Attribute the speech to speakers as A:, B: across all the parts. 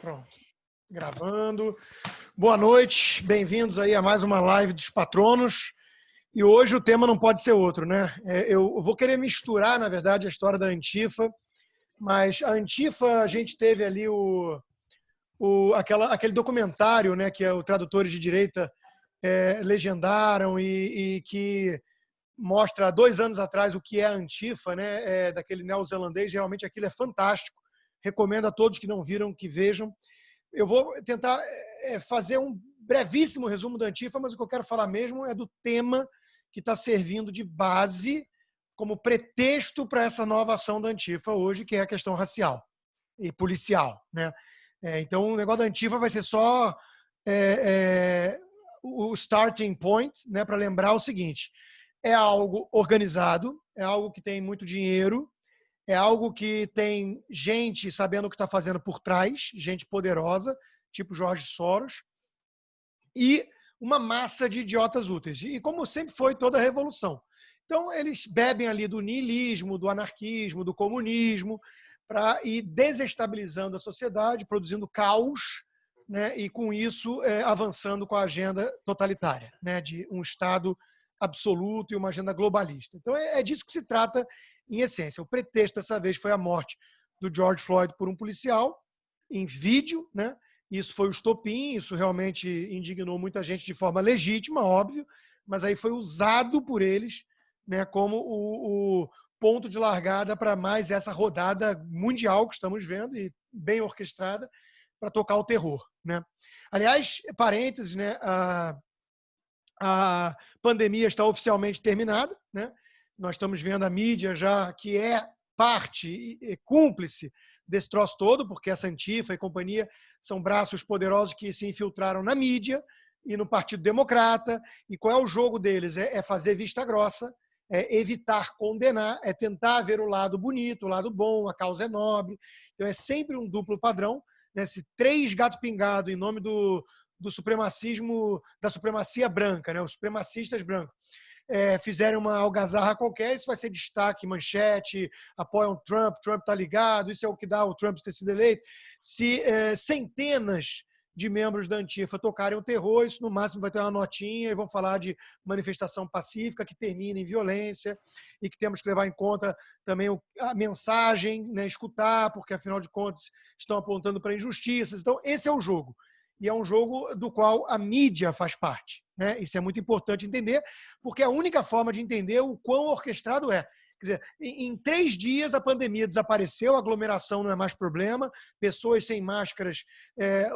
A: Pronto. Gravando. Boa noite, bem-vindos aí a mais uma live dos patronos. E hoje o tema não pode ser outro, né? Eu vou querer misturar, na verdade, a história da Antifa, mas a Antifa, a gente teve ali aquele documentário, né, que os tradutores de direita legendaram e que mostra há 2 anos atrás o que é a Antifa, né, daquele neozelandês. Realmente aquilo é fantástico. Recomendo a todos que não viram que vejam. Eu vou tentar fazer um brevíssimo resumo da Antifa, mas o que eu quero falar mesmo é do tema que está servindo de base como pretexto para essa nova ação da Antifa hoje, que é a questão racial e policial, né? Então, o negócio da Antifa vai ser só o starting point, né, para lembrar o seguinte: é algo organizado, é algo que tem muito dinheiro, é algo que tem gente sabendo o que está fazendo por trás, gente poderosa, tipo Jorge Soros, e uma massa de idiotas úteis. E como sempre foi toda a revolução. Então, eles bebem ali do niilismo, do anarquismo, do comunismo, para ir desestabilizando a sociedade, produzindo caos, né, e com isso avançando com a agenda totalitária, né, de um Estado absoluto e uma agenda globalista. Então, é disso que se trata em essência. O pretexto dessa vez foi a morte do George Floyd por um policial, em vídeo, né? Isso foi o estopim, isso realmente indignou muita gente de forma legítima, óbvio, mas aí foi usado por eles, né, como o ponto de largada para mais essa rodada mundial que estamos vendo, e bem orquestrada, para tocar o terror, né? Aliás, parênteses, né, a pandemia está oficialmente terminada, né? Nós estamos vendo a mídia já que é parte e cúmplice desse troço todo, porque essa Antifa e companhia são braços poderosos que se infiltraram na mídia e no Partido Democrata. E qual é o jogo deles? É fazer vista grossa, é evitar condenar, é tentar ver o lado bonito, o lado bom, a causa é nobre. Então é sempre um duplo padrão, né? Se 3 gato pingado em nome do supremacismo, da supremacia branca, né? Os supremacistas brancos, fizerem uma algazarra qualquer, isso vai ser destaque, manchete, apoiam Trump, Trump está ligado, isso é o que dá o Trump ter sido eleito. Se centenas de membros da Antifa tocarem o terror, isso no máximo vai ter uma notinha e vão falar de manifestação pacífica que termina em violência e que temos que levar em conta também a mensagem, né, escutar, porque afinal de contas estão apontando para injustiças. Então, esse é o jogo. E é um jogo do qual a mídia faz parte, né? Isso é muito importante entender, porque é a única forma de entender o quão orquestrado é. Quer dizer, em 3 dias a pandemia desapareceu, a aglomeração não é mais problema, pessoas sem máscaras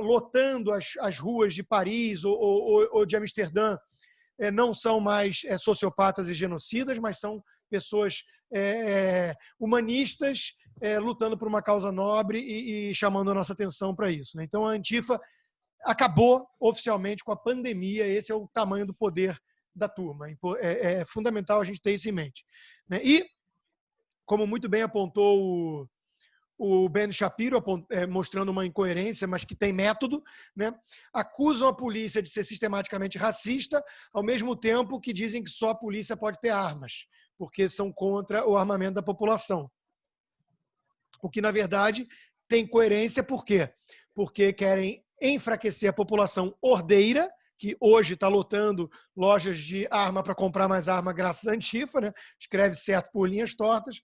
A: lotando as ruas de Paris ou de Amsterdã não são mais sociopatas e genocidas, mas são pessoas humanistas lutando por uma causa nobre e chamando a nossa atenção para isso, né? Então, a Antifa acabou oficialmente com a pandemia. Esse é o tamanho do poder da turma. É fundamental a gente ter isso em mente, né? E, como muito bem apontou o Ben Shapiro, mostrando uma incoerência, mas que tem método, né? Acusam a polícia de ser sistematicamente racista, ao mesmo tempo que dizem que só a polícia pode ter armas, porque são contra o armamento da população. O que, na verdade, tem coerência. Por quê? Porque querem enfraquecer a população ordeira, que hoje está lotando lojas de arma para comprar mais arma graças à Antifa, né? Escreve certo por linhas tortas,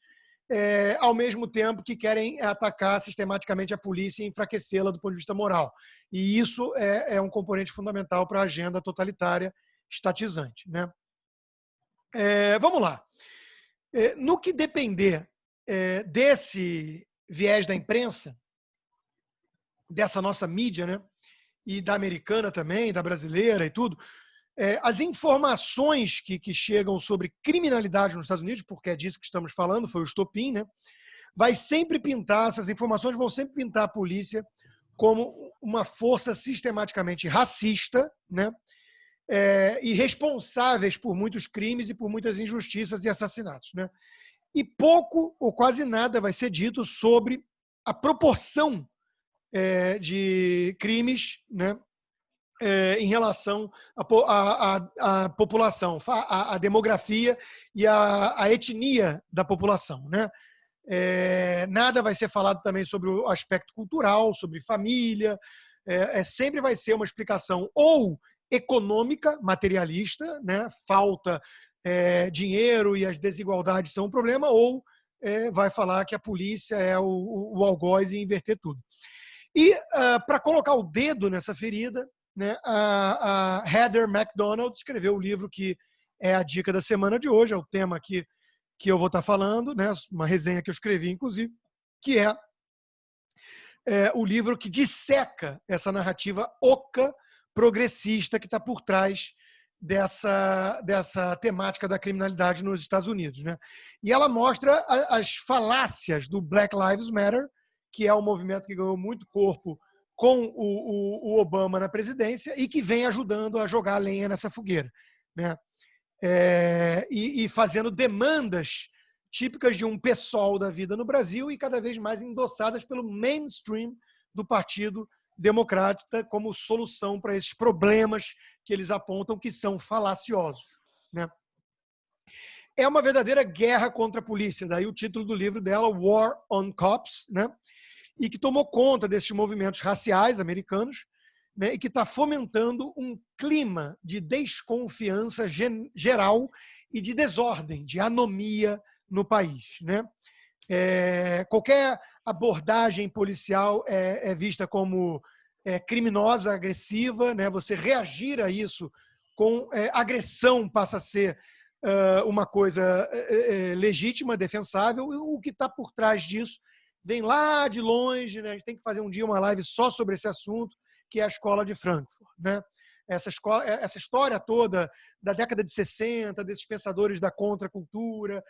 A: ao mesmo tempo que querem atacar sistematicamente a polícia e enfraquecê-la do ponto de vista moral. E isso é um componente fundamental para a agenda totalitária estatizante, né? Vamos lá. No que depender desse viés da imprensa, dessa nossa mídia, né, e da americana também, da brasileira e tudo, as informações que chegam sobre criminalidade nos Estados Unidos, porque é disso que estamos falando, foi o estopim, né, essas informações vão sempre pintar a polícia como uma força sistematicamente racista, né, e responsáveis por muitos crimes e por muitas injustiças e assassinatos, né? E pouco ou quase nada vai ser dito sobre a proporção de crimes, né, em relação à população, à demografia e à etnia da população, né? Nada vai ser falado também sobre o aspecto cultural, sobre família. Sempre vai ser uma explicação ou econômica, materialista, né? Falta dinheiro e as desigualdades são um problema, ou vai falar que a polícia é o algoz e inverter tudo. E para colocar o dedo nessa ferida, né, a Heather McDonald escreveu o livro que é a dica da semana de hoje, é o tema que eu vou estar falando, né, uma resenha que eu escrevi, inclusive, que é o livro que disseca essa narrativa oca, progressista, que está por trás dessa temática da criminalidade nos Estados Unidos. Né? E ela mostra as falácias do Black Lives Matter, que é um movimento que ganhou muito corpo com o Obama na presidência e que vem ajudando a jogar lenha nessa fogueira. Né? E fazendo demandas típicas de um PSOL da vida no Brasil e cada vez mais endossadas pelo mainstream do Partido Democrata como solução para esses problemas que eles apontam que são falaciosos. Né? É uma verdadeira guerra contra a polícia, daí o título do livro dela, War on Cops, né? E que tomou conta desses movimentos raciais americanos, né? E que está fomentando um clima de desconfiança geral e de desordem, de anomia no país. Né? Qualquer abordagem policial é vista como criminosa, agressiva, né? Você reagir a isso com agressão passa a ser uma coisa legítima, defensável, e o que está por trás disso vem lá de longe, né? A gente tem que fazer um dia uma live só sobre esse assunto, que é a Escola de Frankfurt. Né? Essa história toda da década de 60, desses pensadores da contracultura,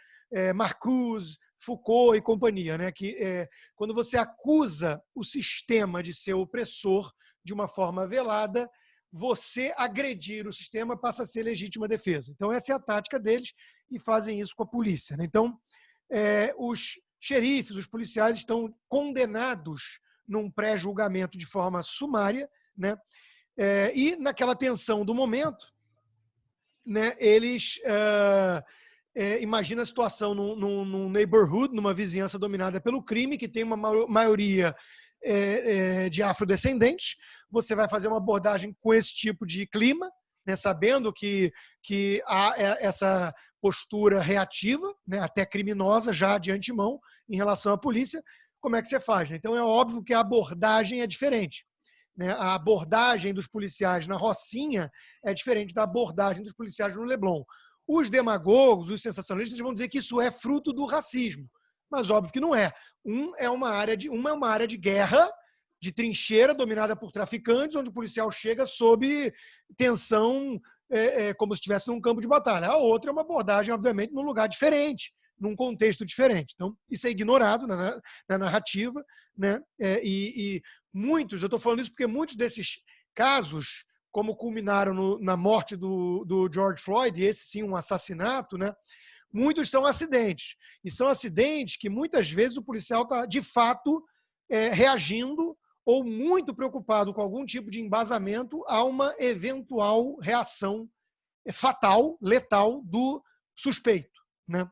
A: Marcuse, Foucault e companhia, né? Que quando você acusa o sistema de ser opressor de uma forma velada, você agredir o sistema passa a ser legítima defesa. Então, essa é a tática deles e fazem isso com a polícia. Né? Então, os xerifes, os policiais estão condenados num pré-julgamento de forma sumária, né? E naquela tensão do momento, né, eles imaginam a situação num neighborhood, numa vizinhança dominada pelo crime, que tem uma maioria de afrodescendentes. Você vai fazer uma abordagem com esse tipo de clima, né, sabendo que há essa postura reativa, né, até criminosa já de antemão, em relação à polícia. Como é que você faz? Né? Então, é óbvio que a abordagem é diferente. Né? A abordagem dos policiais na Rocinha é diferente da abordagem dos policiais no Leblon. Os demagogos, os sensacionalistas vão dizer que isso é fruto do racismo, mas óbvio que não é. Uma é uma área de guerra, de trincheira dominada por traficantes, onde o policial chega sob tensão, como se estivesse num campo de batalha. A outra é uma abordagem, obviamente, num lugar diferente, num contexto diferente. Então, isso é ignorado na narrativa, né? E muitos, eu estou falando isso porque muitos desses casos, como culminaram na morte do George Floyd, e esse sim um assassinato, né? Muitos são acidentes. E são acidentes que muitas vezes o policial está, de fato, reagindo ou muito preocupado com algum tipo de embasamento a uma eventual reação fatal, letal do suspeito. Né?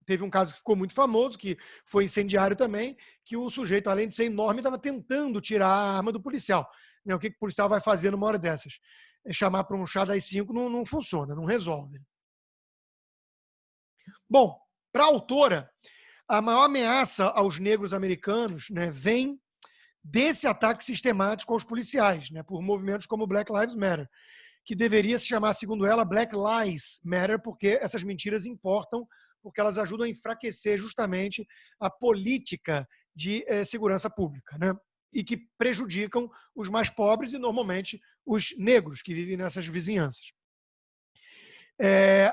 A: Teve um caso que ficou muito famoso, que foi incendiário também, que o sujeito, além de ser enorme, estava tentando tirar a arma do policial. O que o policial vai fazer numa hora dessas? Chamar para um chá das 5 não funciona, não resolve. Bom, para a autora, a maior ameaça aos negros americanos, né, vem desse ataque sistemático aos policiais, né, por movimentos como Black Lives Matter, que deveria se chamar, segundo ela, Black Lies Matter, porque essas mentiras importam, porque elas ajudam a enfraquecer justamente a política de segurança pública, né? E que prejudicam os mais pobres e, normalmente, os negros que vivem nessas vizinhanças.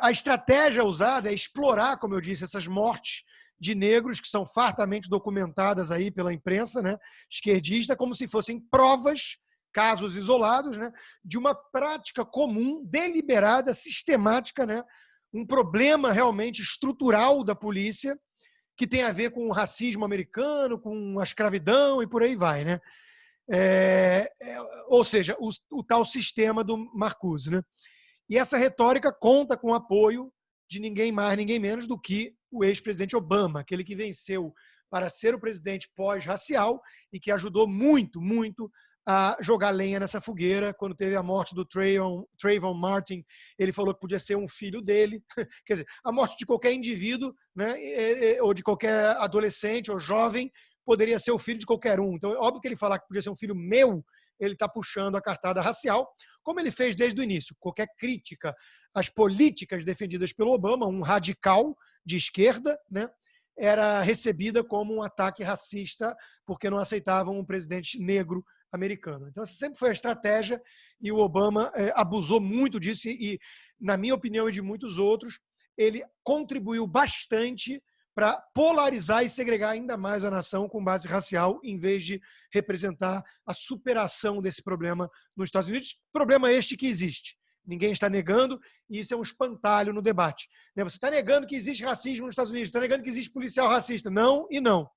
A: A estratégia usada é explorar, como eu disse, essas mortes de negros que são fartamente documentadas aí pela imprensa, né, esquerdista, como se fossem provas, casos isolados, né, de uma prática comum, deliberada, sistemática, né, um problema realmente estrutural da polícia que tem a ver com o racismo americano, com a escravidão e por aí vai, né? Ou seja, o tal sistema do Marcuse, né? E essa retórica conta com o apoio de ninguém mais, ninguém menos do que o ex-presidente Obama, aquele que venceu para ser o presidente pós-racial e que ajudou muito, muito a jogar lenha nessa fogueira. Quando teve a morte do Trayvon Martin, ele falou que podia ser um filho dele. Quer dizer, a morte de qualquer indivíduo, né, ou de qualquer adolescente ou jovem, poderia ser o filho de qualquer um. Então, é óbvio que ele falar que podia ser um filho meu, ele está puxando a cartada racial, como ele fez desde o início. Qualquer crítica às políticas defendidas pelo Obama, um radical de esquerda, né, era recebida como um ataque racista, porque não aceitavam um presidente negro americano. Então, essa sempre foi a estratégia, e o Obama abusou muito disso, e, na minha opinião e de muitos outros, ele contribuiu bastante para polarizar e segregar ainda mais a nação com base racial, em vez de representar a superação desse problema nos Estados Unidos. Problema este que existe. Ninguém está negando, e isso é um espantalho no debate. Você está negando que existe racismo nos Estados Unidos, está negando que existe policial racista. Não e não. O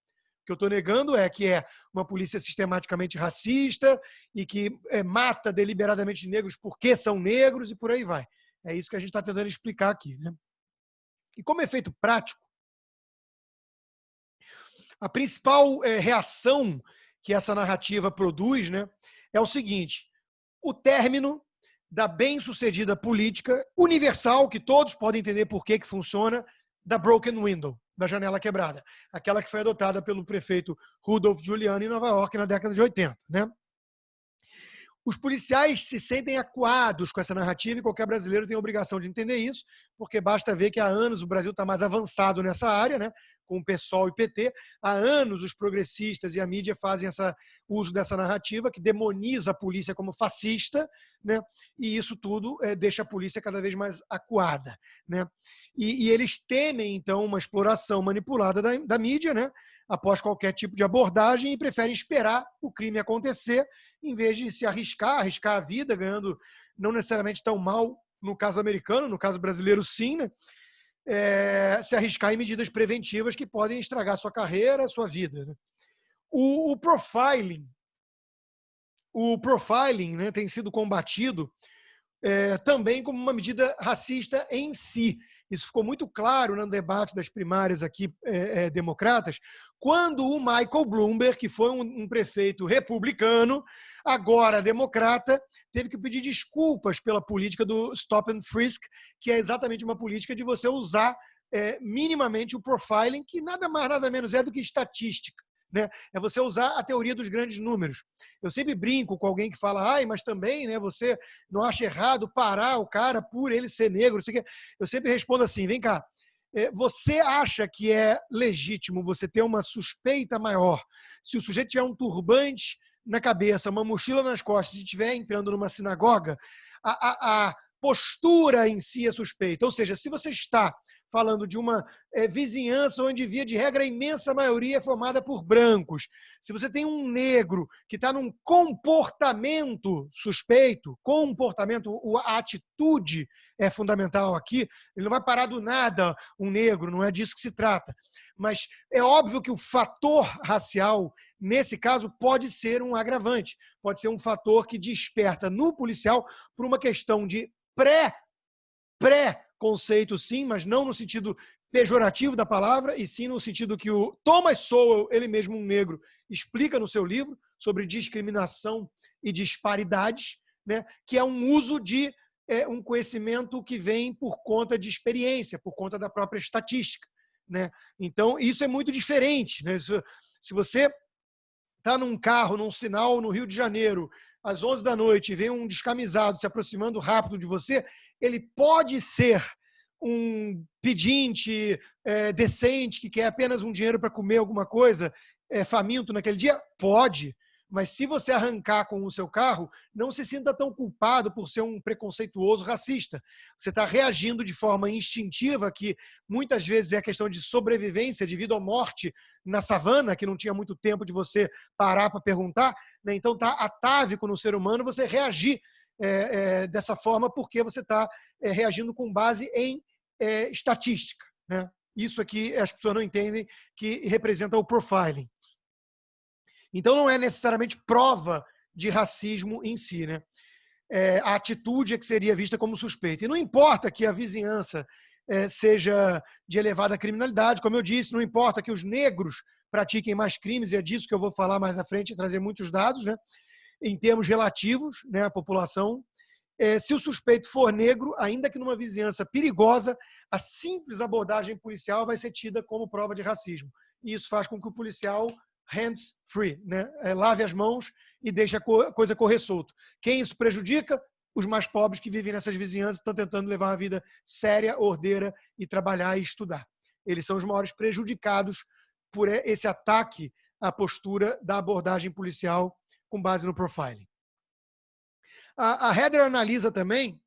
A: que eu estou negando é que é uma polícia sistematicamente racista e que mata deliberadamente negros porque são negros e por aí vai. É isso que a gente está tentando explicar aqui, né? E como efeito prático, a principal reação que essa narrativa produz, né, é o seguinte: o término da bem-sucedida política universal, que todos podem entender por que funciona, da broken window, da janela quebrada. Aquela que foi adotada pelo prefeito Rudolph Giuliani em Nova York na década de 80. Né? Os policiais se sentem acuados com essa narrativa, e qualquer brasileiro tem a obrigação de entender isso, porque basta ver que há anos o Brasil está mais avançado nessa área, né, com o PSOL e PT. Há anos os progressistas e a mídia fazem uso dessa narrativa, que demoniza a polícia como fascista, né, e isso tudo deixa a polícia cada vez mais acuada. Né? E eles temem, então, uma exploração manipulada da mídia, né, após qualquer tipo de abordagem, e preferem esperar o crime acontecer, em vez de se arriscar a vida, ganhando não necessariamente tão mal no caso americano, no caso brasileiro sim, né? Se arriscar em medidas preventivas que podem estragar sua carreira, sua vida. Né? O profiling, né, tem sido combatido também como uma medida racista em si. Isso ficou muito claro no debate das primárias aqui democratas, quando o Michael Bloomberg, que foi um prefeito republicano, agora democrata, teve que pedir desculpas pela política do Stop and Frisk, que é exatamente uma política de você usar minimamente o profiling, que nada mais, nada menos é do que estatística. Né? É você usar a teoria dos grandes números. Eu sempre brinco com alguém que fala, mas também, né, você não acha errado parar o cara por ele ser negro? Eu sempre respondo assim, vem cá, você acha que é legítimo você ter uma suspeita maior se o sujeito tiver um turbante na cabeça, uma mochila nas costas e estiver entrando numa sinagoga? A postura em si é suspeita. Ou seja, se você está falando de uma vizinhança onde, via de regra, a imensa maioria é formada por brancos. Se você tem um negro que está num comportamento suspeito, a atitude é fundamental aqui, ele não vai parar do nada um negro, não é disso que se trata. Mas é óbvio que o fator racial, nesse caso, pode ser um agravante, pode ser um fator que desperta no policial por uma questão de pré-conceito, sim, mas não no sentido pejorativo da palavra, e sim no sentido que o Thomas Sowell, ele mesmo um negro, explica no seu livro sobre discriminação e disparidades, né, que é um uso de um conhecimento que vem por conta de experiência, por conta da própria estatística. Né? Então, isso é muito diferente. Né? Se você está num carro, num sinal no Rio de Janeiro, às 11 da noite, e vem um descamisado se aproximando rápido de você, ele pode ser um pedinte decente, que quer apenas um dinheiro para comer alguma coisa, faminto naquele dia? Pode. Mas se você arrancar com o seu carro, não se sinta tão culpado por ser um preconceituoso racista. Você está reagindo de forma instintiva, que muitas vezes é questão de sobrevivência, de vida ou morte na savana, que não tinha muito tempo de você parar para perguntar. Né? Então está atávico no ser humano você reagir dessa forma, porque você está reagindo com base em estatística. Né? Isso aqui as pessoas não entendem, que representa o profiling. Então, não é necessariamente prova de racismo em si. Né? A atitude é que seria vista como suspeita. E não importa que a vizinhança seja de elevada criminalidade. Como eu disse, não importa que os negros pratiquem mais crimes, e é disso que eu vou falar mais à frente e trazer muitos dados, né, em termos relativos, né, à população. Se o suspeito for negro, ainda que numa vizinhança perigosa, a simples abordagem policial vai ser tida como prova de racismo. E isso faz com que o policial hands free, né, lave as mãos e deixe a coisa correr solto. Quem isso prejudica? Os mais pobres que vivem nessas vizinhanças estão tentando levar uma vida séria, ordeira e trabalhar e estudar. Eles são os maiores prejudicados por esse ataque à postura da abordagem policial com base no profiling. A Heather analisa também,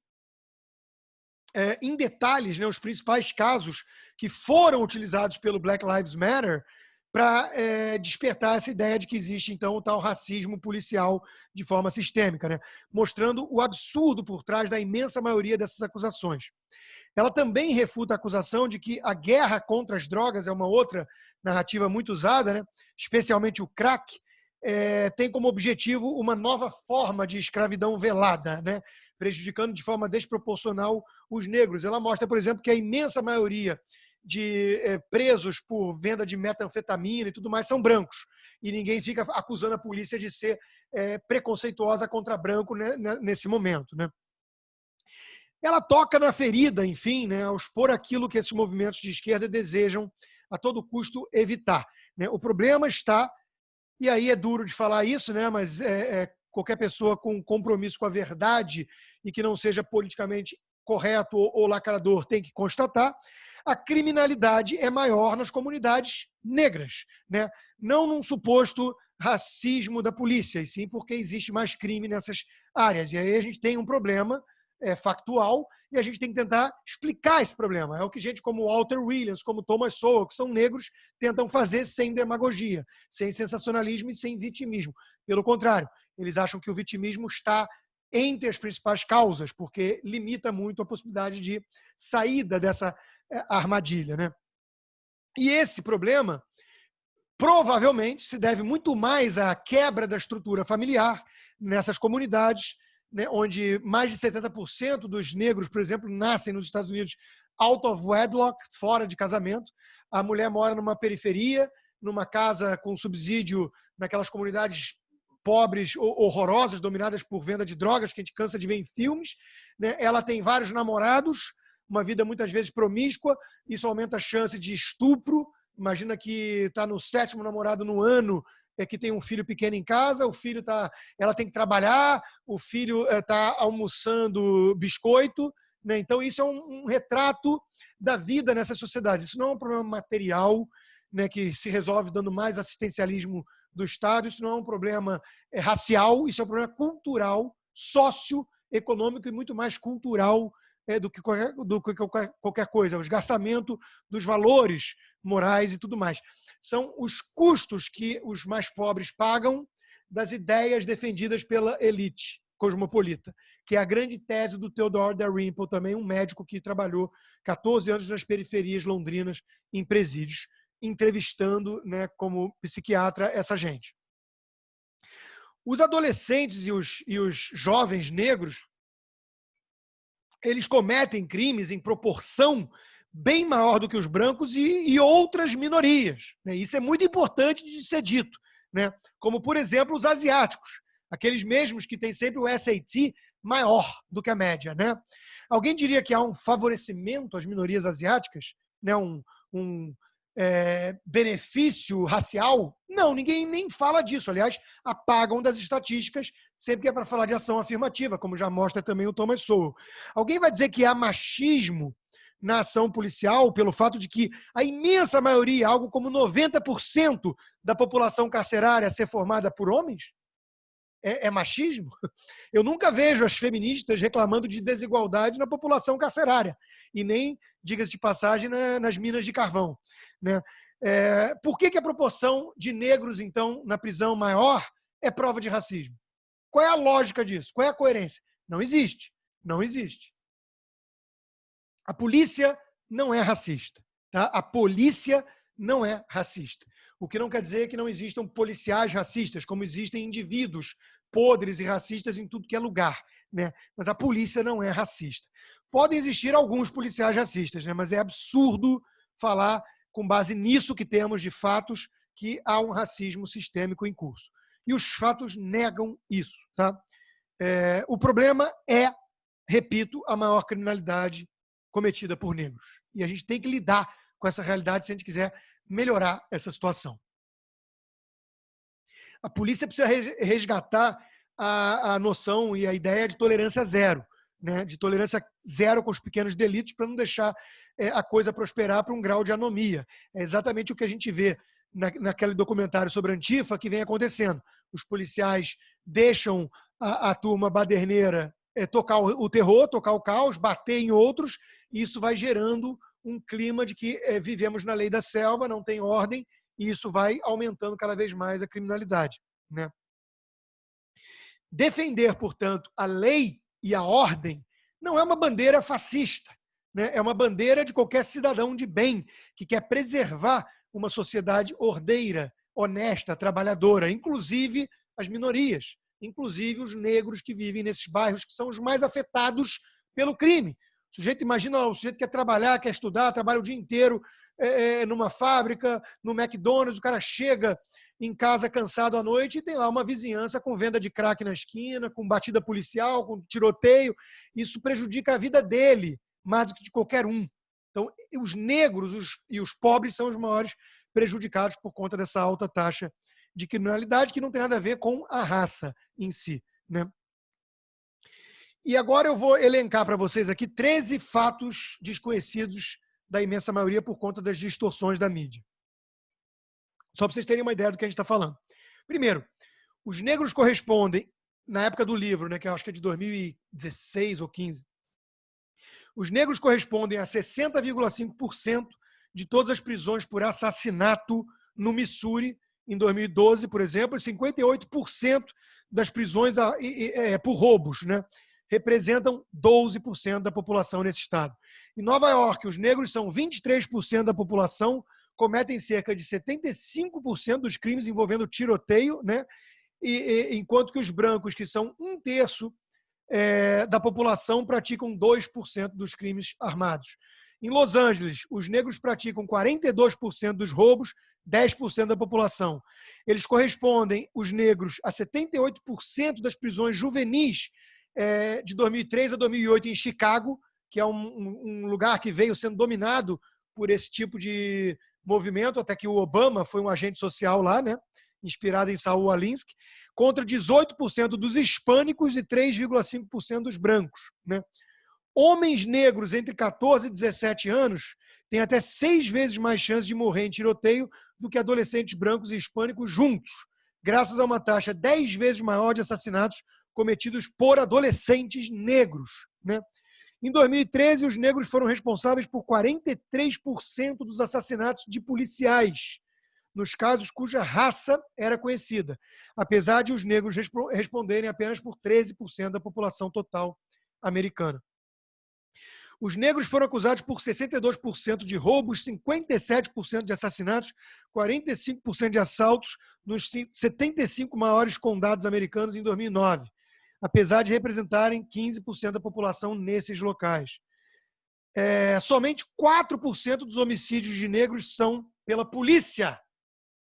A: em detalhes, né, os principais casos que foram utilizados pelo Black Lives Matter para despertar essa ideia de que existe, então, o tal racismo policial de forma sistêmica, né, mostrando o absurdo por trás da imensa maioria dessas acusações. Ela também refuta a acusação de que a guerra contra as drogas é uma outra narrativa muito usada, né, especialmente o crack, tem como objetivo uma nova forma de escravidão velada, né, prejudicando de forma desproporcional os negros. Ela mostra, por exemplo, que a imensa maioria de presos por venda de metanfetamina e tudo mais são brancos. E ninguém fica acusando a polícia de ser preconceituosa contra branco, né, nesse momento, né. Ela toca na ferida, enfim, né, ao expor aquilo que esses movimentos de esquerda desejam a todo custo evitar, né. O problema está, e aí é duro de falar isso, né, mas qualquer pessoa com compromisso com a verdade e que não seja politicamente correto ou lacrador tem que constatar, a criminalidade é maior nas comunidades negras, né? Não num suposto racismo da polícia, e sim porque existe mais crime nessas áreas. E aí a gente tem um problema factual e a gente tem que tentar explicar esse problema. É o que gente como Walter Williams, como Thomas Sowell, que são negros, tentam fazer sem demagogia, sem sensacionalismo e sem vitimismo. Pelo contrário, eles acham que o vitimismo está entre as principais causas, porque limita muito a possibilidade de saída dessa armadilha, né? E esse problema provavelmente se deve muito mais à quebra da estrutura familiar nessas comunidades, né, onde mais de 70% dos negros, por exemplo, nascem nos Estados Unidos out of wedlock, fora de casamento. A mulher mora numa periferia, numa casa com subsídio, naquelas comunidades pobres, horrorosas, dominadas por venda de drogas, que a gente cansa de ver em filmes, né? Ela tem vários namorados, uma vida muitas vezes promíscua, isso aumenta a chance de estupro. Imagina que está no 7º namorado no ano, que tem um filho pequeno em casa, ela tem que trabalhar, o filho está almoçando biscoito, né? Então isso é um retrato da vida nessa sociedade. Isso não é um problema material, né, que se resolve dando mais assistencialismo do Estado, isso não é um problema racial, isso é um problema cultural, socioeconômico e muito mais cultural do que qualquer coisa. O esgarçamento dos valores morais e tudo mais. São os custos que os mais pobres pagam das ideias defendidas pela elite cosmopolita, que é a grande tese do Theodore Dalrymple, também um médico que trabalhou 14 anos nas periferias londrinas, em presídios, entrevistando, né, como psiquiatra essa gente. Os adolescentes e os jovens negros, eles cometem crimes em proporção bem maior do que os brancos e outras minorias, né? Isso é muito importante de ser dito, né? Como, por exemplo, os asiáticos, aqueles mesmos que têm sempre o SAT maior do que a média, né? Alguém diria que há um favorecimento às minorias asiáticas, né? Um benefício racial? Não, ninguém nem fala disso. Aliás, apagam das estatísticas sempre que é para falar de ação afirmativa, como já mostra também o Thomas Sowell. Alguém vai dizer que há machismo na ação policial pelo fato de que a imensa maioria, algo como 90% da população carcerária ser formada por homens? É machismo? Eu nunca vejo as feministas reclamando de desigualdade na população carcerária e nem, diga-se de passagem, nas minas de carvão, né? Por que a proporção de negros, então, na prisão maior é prova de racismo? Qual é a lógica disso? Qual é a coerência? Não existe. Não existe. A polícia não é racista. Tá? A polícia não é racista. O que não quer dizer que não existam policiais racistas, como existem indivíduos podres e racistas em tudo que é lugar, né? Mas a polícia não é racista. Podem existir alguns policiais racistas, né? Mas é absurdo falar, com base nisso que temos de fatos, que há um racismo sistêmico em curso. E os fatos negam isso. Tá? O problema é, repito, a maior criminalidade cometida por negros. E a gente tem que lidar com essa realidade se a gente quiser melhorar essa situação. A polícia precisa resgatar a noção e a ideia de tolerância zero, né? De tolerância zero com os pequenos delitos, para não deixar a coisa prosperar para um grau de anomia. É exatamente o que a gente vê naquele documentário sobre a Antifa que vem acontecendo. Os policiais deixam a turma baderneira tocar o terror, tocar o caos, bater em outros, e isso vai gerando um clima de que vivemos na lei da selva, não tem ordem, e isso vai aumentando cada vez mais a criminalidade, né? Defender, portanto, a lei e a ordem não é uma bandeira fascista, né? É uma bandeira de qualquer cidadão de bem que quer preservar uma sociedade ordeira, honesta, trabalhadora, inclusive as minorias, inclusive os negros que vivem nesses bairros que são os mais afetados pelo crime. O sujeito, imagina, o sujeito quer trabalhar, quer estudar, trabalha o dia inteiro numa fábrica, no McDonald's, o cara chega em casa cansado à noite e tem lá uma vizinhança com venda de crack na esquina, com batida policial, com tiroteio. Isso prejudica a vida dele mais do que de qualquer um. Então, os negros e os pobres são os maiores prejudicados por conta dessa alta taxa de criminalidade, que não tem nada a ver com a raça em si, né? E agora eu vou elencar para vocês aqui 13 fatos desconhecidos da imensa maioria por conta das distorções da mídia. Só para vocês terem uma ideia do que a gente está falando. Primeiro, os negros correspondem, na época do livro, né, que eu acho que é de 2016 ou 15, os negros correspondem a 60,5% de todas as prisões por assassinato no Missouri, em 2012, por exemplo, e 58% das prisões por roubos, né? Representam 12% da população nesse estado. Em Nova York, os negros são 23% da população, cometem cerca de 75% dos crimes envolvendo tiroteio, né? Enquanto que os brancos, que são 1/3 da população, praticam 2% dos crimes armados. Em Los Angeles, os negros praticam 42% dos roubos, 10% da população. Eles correspondem, os negros, a 78% das prisões juvenis de 2003 a 2008 em Chicago, que é um lugar que veio sendo dominado por esse tipo de movimento, até que o Obama foi um agente social lá, né? Inspirado em Saul Alinsky, contra 18% dos hispânicos e 3,5% dos brancos, né? Homens negros entre 14 e 17 anos têm até 6 vezes mais chances de morrer em tiroteio do que adolescentes brancos e hispânicos juntos, graças a uma taxa 10 vezes maior de assassinatos cometidos por adolescentes negros, né? Em 2013, os negros foram responsáveis por 43% dos assassinatos de policiais, nos casos cuja raça era conhecida, apesar de os negros responderem apenas por 13% da população total americana. Os negros foram acusados por 62% de roubos, 57% de assassinatos, 45% de assaltos nos 75 maiores condados americanos em 2009, apesar de representarem 15% da população nesses locais. Somente 4% dos homicídios de negros são pela polícia,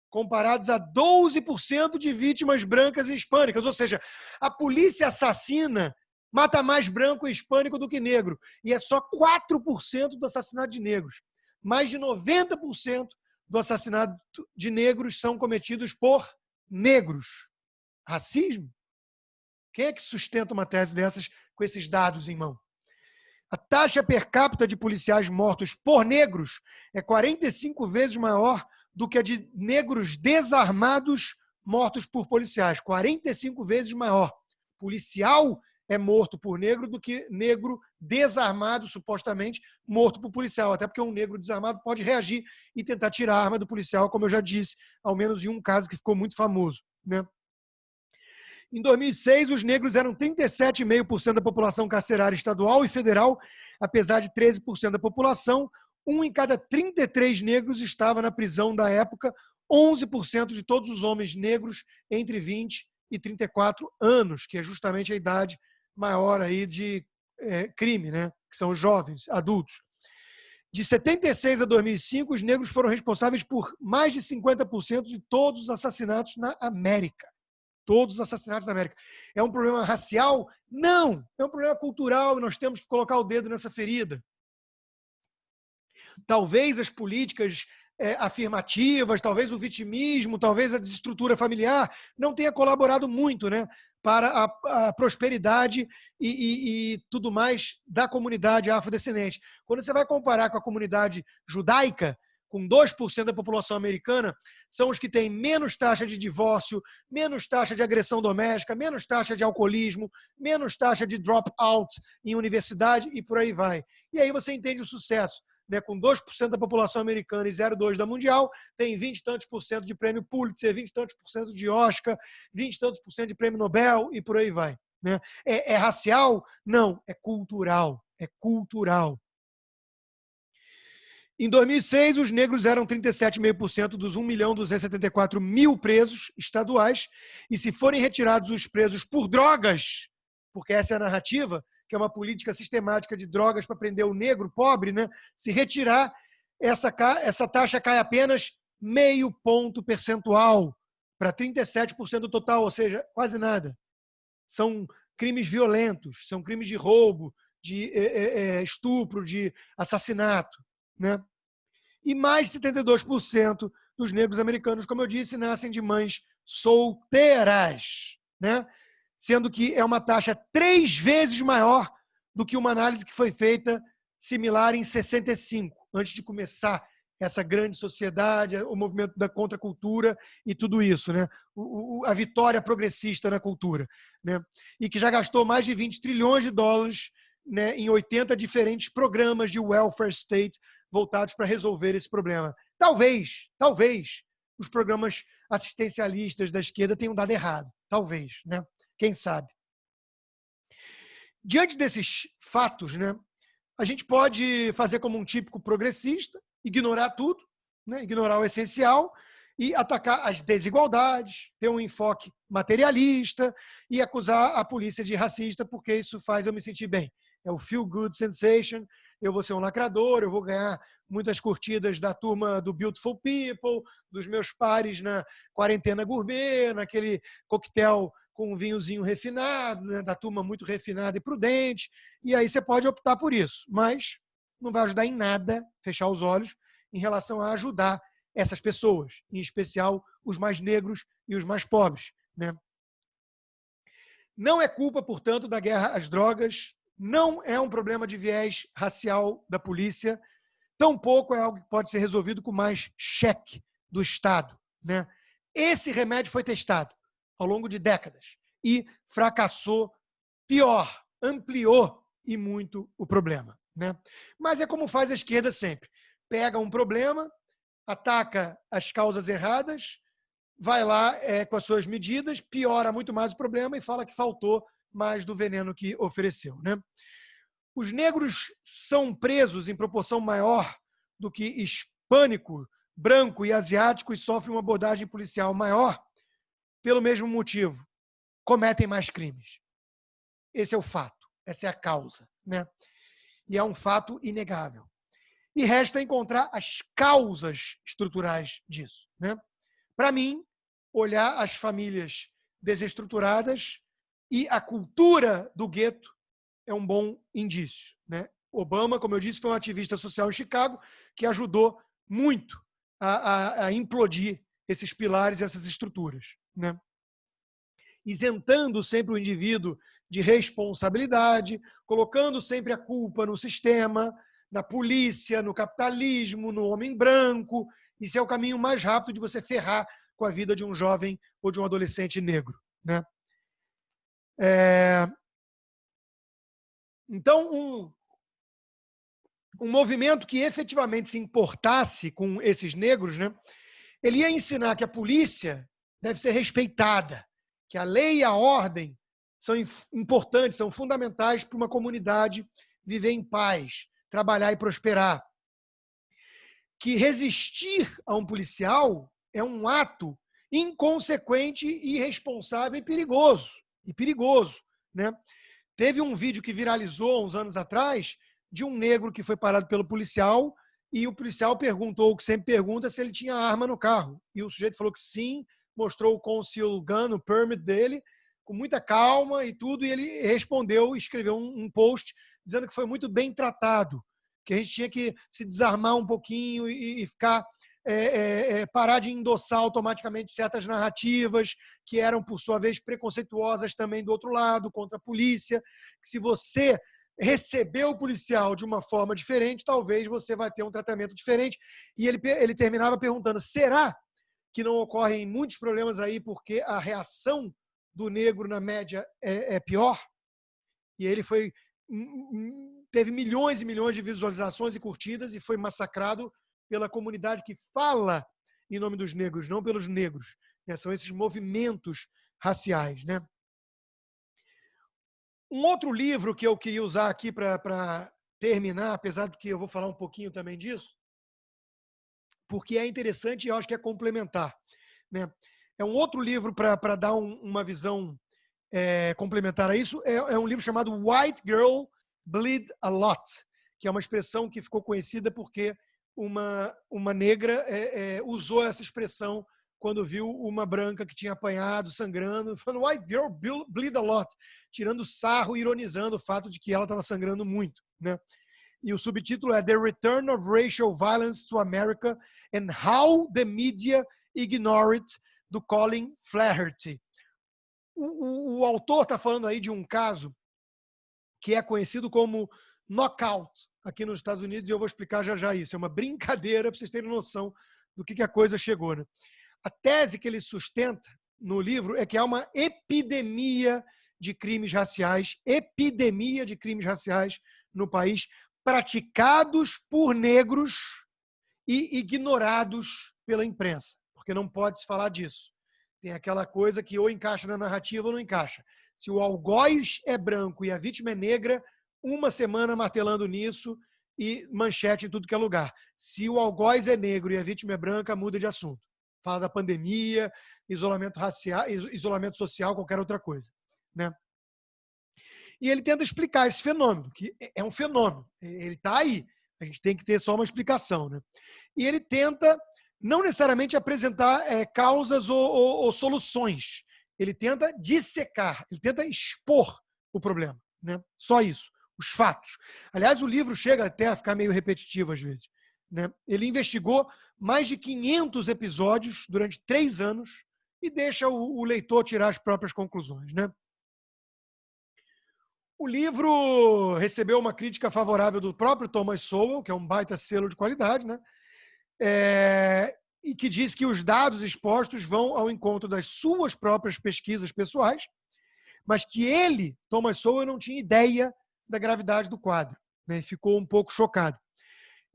A: comparados a 12% de vítimas brancas e hispânicas. Ou seja, a polícia assassina mata mais branco e hispânico do que negro. E é só 4% do assassinato de negros. Mais de 90% do assassinato de negros são cometidos por negros. Racismo? Quem é que sustenta uma tese dessas com esses dados em mão? A taxa per capita de policiais mortos por negros é 45 vezes maior do que a de negros desarmados mortos por policiais. 45 vezes maior. Policial é morto por negro do que negro desarmado, supostamente, morto por policial. Até porque um negro desarmado pode reagir e tentar tirar a arma do policial, como eu já disse, ao menos em um caso que ficou muito famoso, né? Em 2006, os negros eram 37,5% da população carcerária estadual e federal, apesar de 13% da população. 1 em cada 33 negros estava na prisão da época, 11% de todos os homens negros entre 20 e 34 anos, que é justamente a idade maior aí de crime, né? que são os jovens, adultos. De 76 a 2005, os negros foram responsáveis por mais de 50% de todos os assassinatos na América. Todos os assassinatos na América. É um problema racial? Não! É um problema cultural e nós temos que colocar o dedo nessa ferida. Talvez as políticas afirmativas, talvez o vitimismo, talvez a desestrutura familiar não tenha colaborado muito, né, para a prosperidade e tudo mais da comunidade afrodescendente. Quando você vai comparar com a comunidade judaica, com 2% da população americana, são os que têm menos taxa de divórcio, menos taxa de agressão doméstica, menos taxa de alcoolismo, menos taxa de dropout em universidade e por aí vai. E aí você entende o sucesso. Né, com 2% da população americana e 0,2% da mundial, tem 20 e tantos por cento de prêmio Pulitzer, 20 e tantos por cento de Oscar, 20 e tantos por cento de prêmio Nobel e por aí vai. Né? É racial? Não, é cultural. É cultural. Em 2006, os negros eram 37,5% dos 1.274.000 presos estaduais, e se forem retirados os presos por drogas, porque essa é a narrativa, que é uma política sistemática de drogas para prender o negro pobre, né? Se retirar, essa taxa cai apenas meio ponto percentual para 37% do total, ou seja, quase nada. São crimes violentos, são crimes de roubo, de estupro, de assassinato, né? E mais de 72% dos negros americanos, como eu disse, nascem de mães solteiras, né? Sendo que é uma taxa 3 vezes maior do que uma análise que foi feita similar em 65, antes de começar essa grande sociedade, o movimento da contracultura e tudo isso, né? A vitória progressista na cultura, né? E que já gastou mais de 20 trilhões de dólares, né, em 80 diferentes programas de welfare state voltados para resolver esse problema. Talvez, os programas assistencialistas da esquerda tenham dado errado. Talvez, né? Quem sabe? Diante desses fatos, né, a gente pode fazer como um típico progressista, ignorar tudo, né, ignorar o essencial e atacar as desigualdades, ter um enfoque materialista e acusar a polícia de racista, porque isso faz eu me sentir bem. É o feel good sensation, eu vou ser um lacrador, eu vou ganhar muitas curtidas da turma do Beautiful People, dos meus pares na quarentena gourmet, naquele coquetel com um vinhozinho refinado, né, da turma muito refinada e prudente, e aí você pode optar por isso, mas não vai ajudar em nada fechar os olhos em relação a ajudar essas pessoas, em especial os mais negros e os mais pobres, né? Não é culpa, portanto, da guerra às drogas, não é um problema de viés racial da polícia, tampouco é algo que pode ser resolvido com mais cheque do Estado, né? Esse remédio foi testado ao longo de décadas e fracassou, pior, ampliou e muito o problema, né? Mas é como faz a esquerda sempre. Pega um problema, ataca as causas erradas, vai lá com as suas medidas, piora muito mais o problema e fala que faltou mais do veneno que ofereceu, né? Os negros são presos em proporção maior do que hispânico, branco e asiático e sofrem uma abordagem policial maior pelo mesmo motivo. Cometem mais crimes. Esse é o fato, essa é a causa, né? E é um fato inegável. E resta encontrar as causas estruturais disso, né? Para mim, olhar as famílias desestruturadas e a cultura do gueto é um bom indício, né? Obama, como eu disse, foi um ativista social em Chicago que ajudou muito a implodir esses pilares e essas estruturas, né? Isentando sempre o indivíduo de responsabilidade, colocando sempre a culpa no sistema, na polícia, no capitalismo, no homem branco. Isso é o caminho mais rápido de você ferrar com a vida de um jovem ou de um adolescente negro, né? Então, um movimento que efetivamente se importasse com esses negros, né, ele ia ensinar que a polícia deve ser respeitada, que a lei e a ordem são importantes, são fundamentais para uma comunidade viver em paz, trabalhar e prosperar. Que resistir a um policial é um ato inconsequente, irresponsável e perigoso. Né? Teve um vídeo que viralizou uns anos atrás de um negro que foi parado pelo policial e o policial perguntou, o que sempre pergunta, se ele tinha arma no carro. E o sujeito falou que sim, mostrou o conceal gun, o permit dele, com muita calma e tudo, e ele respondeu, escreveu um post dizendo que foi muito bem tratado, que a gente tinha que se desarmar um pouquinho e ficar parar de endossar automaticamente certas narrativas que eram, por sua vez, preconceituosas também do outro lado, contra a polícia, que se você receber o policial de uma forma diferente, talvez você vai ter um tratamento diferente. E ele terminava perguntando, será que não ocorrem muitos problemas aí porque a reação do negro, na média, é pior? E ele teve milhões e milhões de visualizações e curtidas e foi massacrado pela comunidade que fala em nome dos negros, não pelos negros. São esses movimentos raciais. Um outro livro que eu queria usar aqui para terminar, apesar de que eu vou falar um pouquinho também disso, porque é interessante e eu acho que é complementar. É um outro livro para dar uma visão complementar a isso, é um livro chamado White Girl Bleed a Lot, que é uma expressão que ficou conhecida porque uma negra usou essa expressão quando viu uma branca que tinha apanhado, sangrando, falando White Girl Bleed a Lot, tirando sarro e ironizando o fato de que ela estava sangrando muito. E o subtítulo é The Return of Racial Violence to America and How the Media Ignore It, do Colin Flaherty. O autor está falando aí de um caso que é conhecido como knockout aqui nos Estados Unidos, e eu vou explicar já já isso. É uma brincadeira para vocês terem noção do que a coisa chegou. A tese que ele sustenta no livro é que há uma epidemia de crimes raciais no país, praticados por negros e ignorados pela imprensa, porque não pode se falar disso. Tem aquela coisa que ou encaixa na narrativa ou não encaixa. Se o algoz é branco e a vítima é negra, uma semana martelando nisso e manchete em tudo que é lugar. Se o algoz é negro e a vítima é branca, muda de assunto. Fala da pandemia, isolamento racial, isolamento social, qualquer outra coisa. E ele tenta explicar esse fenômeno, que é um fenômeno. Ele está aí. A gente tem que ter só uma explicação. E ele tenta não necessariamente apresentar causas ou soluções. Ele tenta dissecar, ele tenta expor o problema. Só isso, os fatos. Aliás, o livro chega até a ficar meio repetitivo às vezes. Ele investigou mais de 500 episódios durante 3 anos e deixa o leitor tirar as próprias conclusões. O livro recebeu uma crítica favorável do próprio Thomas Sowell, que é um baita selo de qualidade, e que diz que os dados expostos vão ao encontro das suas próprias pesquisas pessoais, mas que ele, Thomas Sowell, não tinha ideia da gravidade do quadro. Ficou um pouco chocado.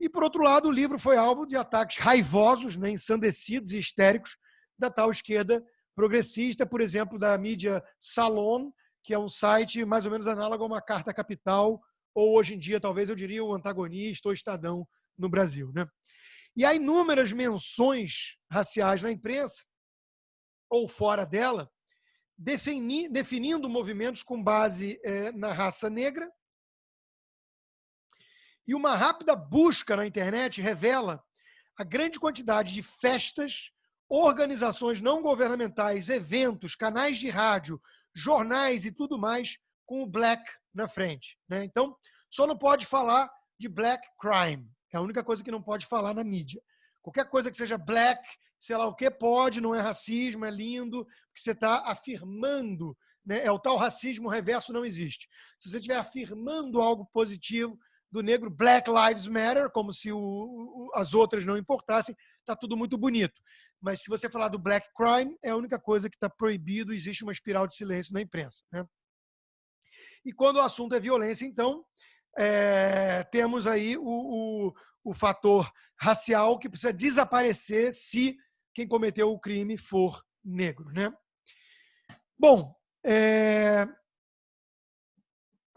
A: E, por outro lado, o livro foi alvo de ataques raivosos, ensandecidos e histéricos da tal esquerda progressista, por exemplo, da mídia Salon, que é um site mais ou menos análogo a uma Carta Capital, ou hoje em dia, talvez eu diria, o Antagonista ou Estadão no Brasil. E há inúmeras menções raciais na imprensa, ou fora dela, definindo movimentos com base na raça negra. E uma rápida busca na internet revela a grande quantidade de festas, organizações não governamentais, eventos, canais de rádio, jornais e tudo mais com o black na frente. Então, só não pode falar de black crime. É a única coisa que não pode falar na mídia. Qualquer coisa que seja black, sei lá o que, pode, não é racismo, é lindo, porque você está afirmando. É o tal racismo reverso, não existe. Se você estiver afirmando algo positivo do negro, Black Lives Matter, como se as outras não importassem, está tudo muito bonito. Mas se você falar do black crime, é a única coisa que está proibido, existe uma espiral de silêncio na imprensa. E quando o assunto é violência, então, temos aí o fator racial que precisa desaparecer se quem cometeu o crime for negro. Bom,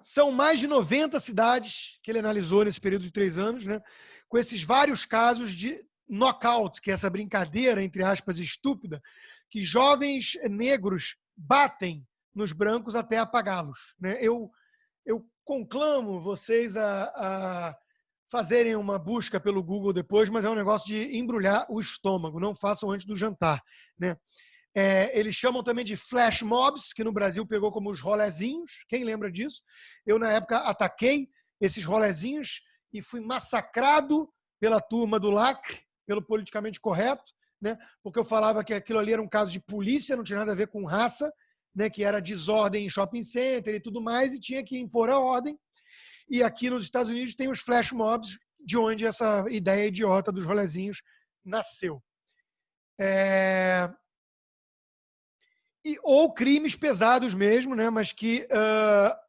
A: são mais de 90 cidades que ele analisou nesse período de 3 anos, com esses vários casos de knockout, que é essa brincadeira, entre aspas, estúpida, que jovens negros batem nos brancos até apagá-los. Eu conclamo vocês a fazerem uma busca pelo Google depois, mas é um negócio de embrulhar o estômago, não façam antes do jantar, né? Eles chamam também de flash mobs, que no Brasil pegou como os rolezinhos. Quem lembra disso? Eu, na época, ataquei esses rolezinhos e fui massacrado pela turma do lacre, pelo politicamente correto, né? Porque eu falava que aquilo ali era um caso de polícia, não tinha nada a ver com raça, né? Que era desordem em shopping center e tudo mais, e tinha que impor a ordem. E aqui nos Estados Unidos tem os flash mobs, de onde essa ideia idiota dos rolezinhos nasceu. Ou crimes pesados mesmo, né? Mas que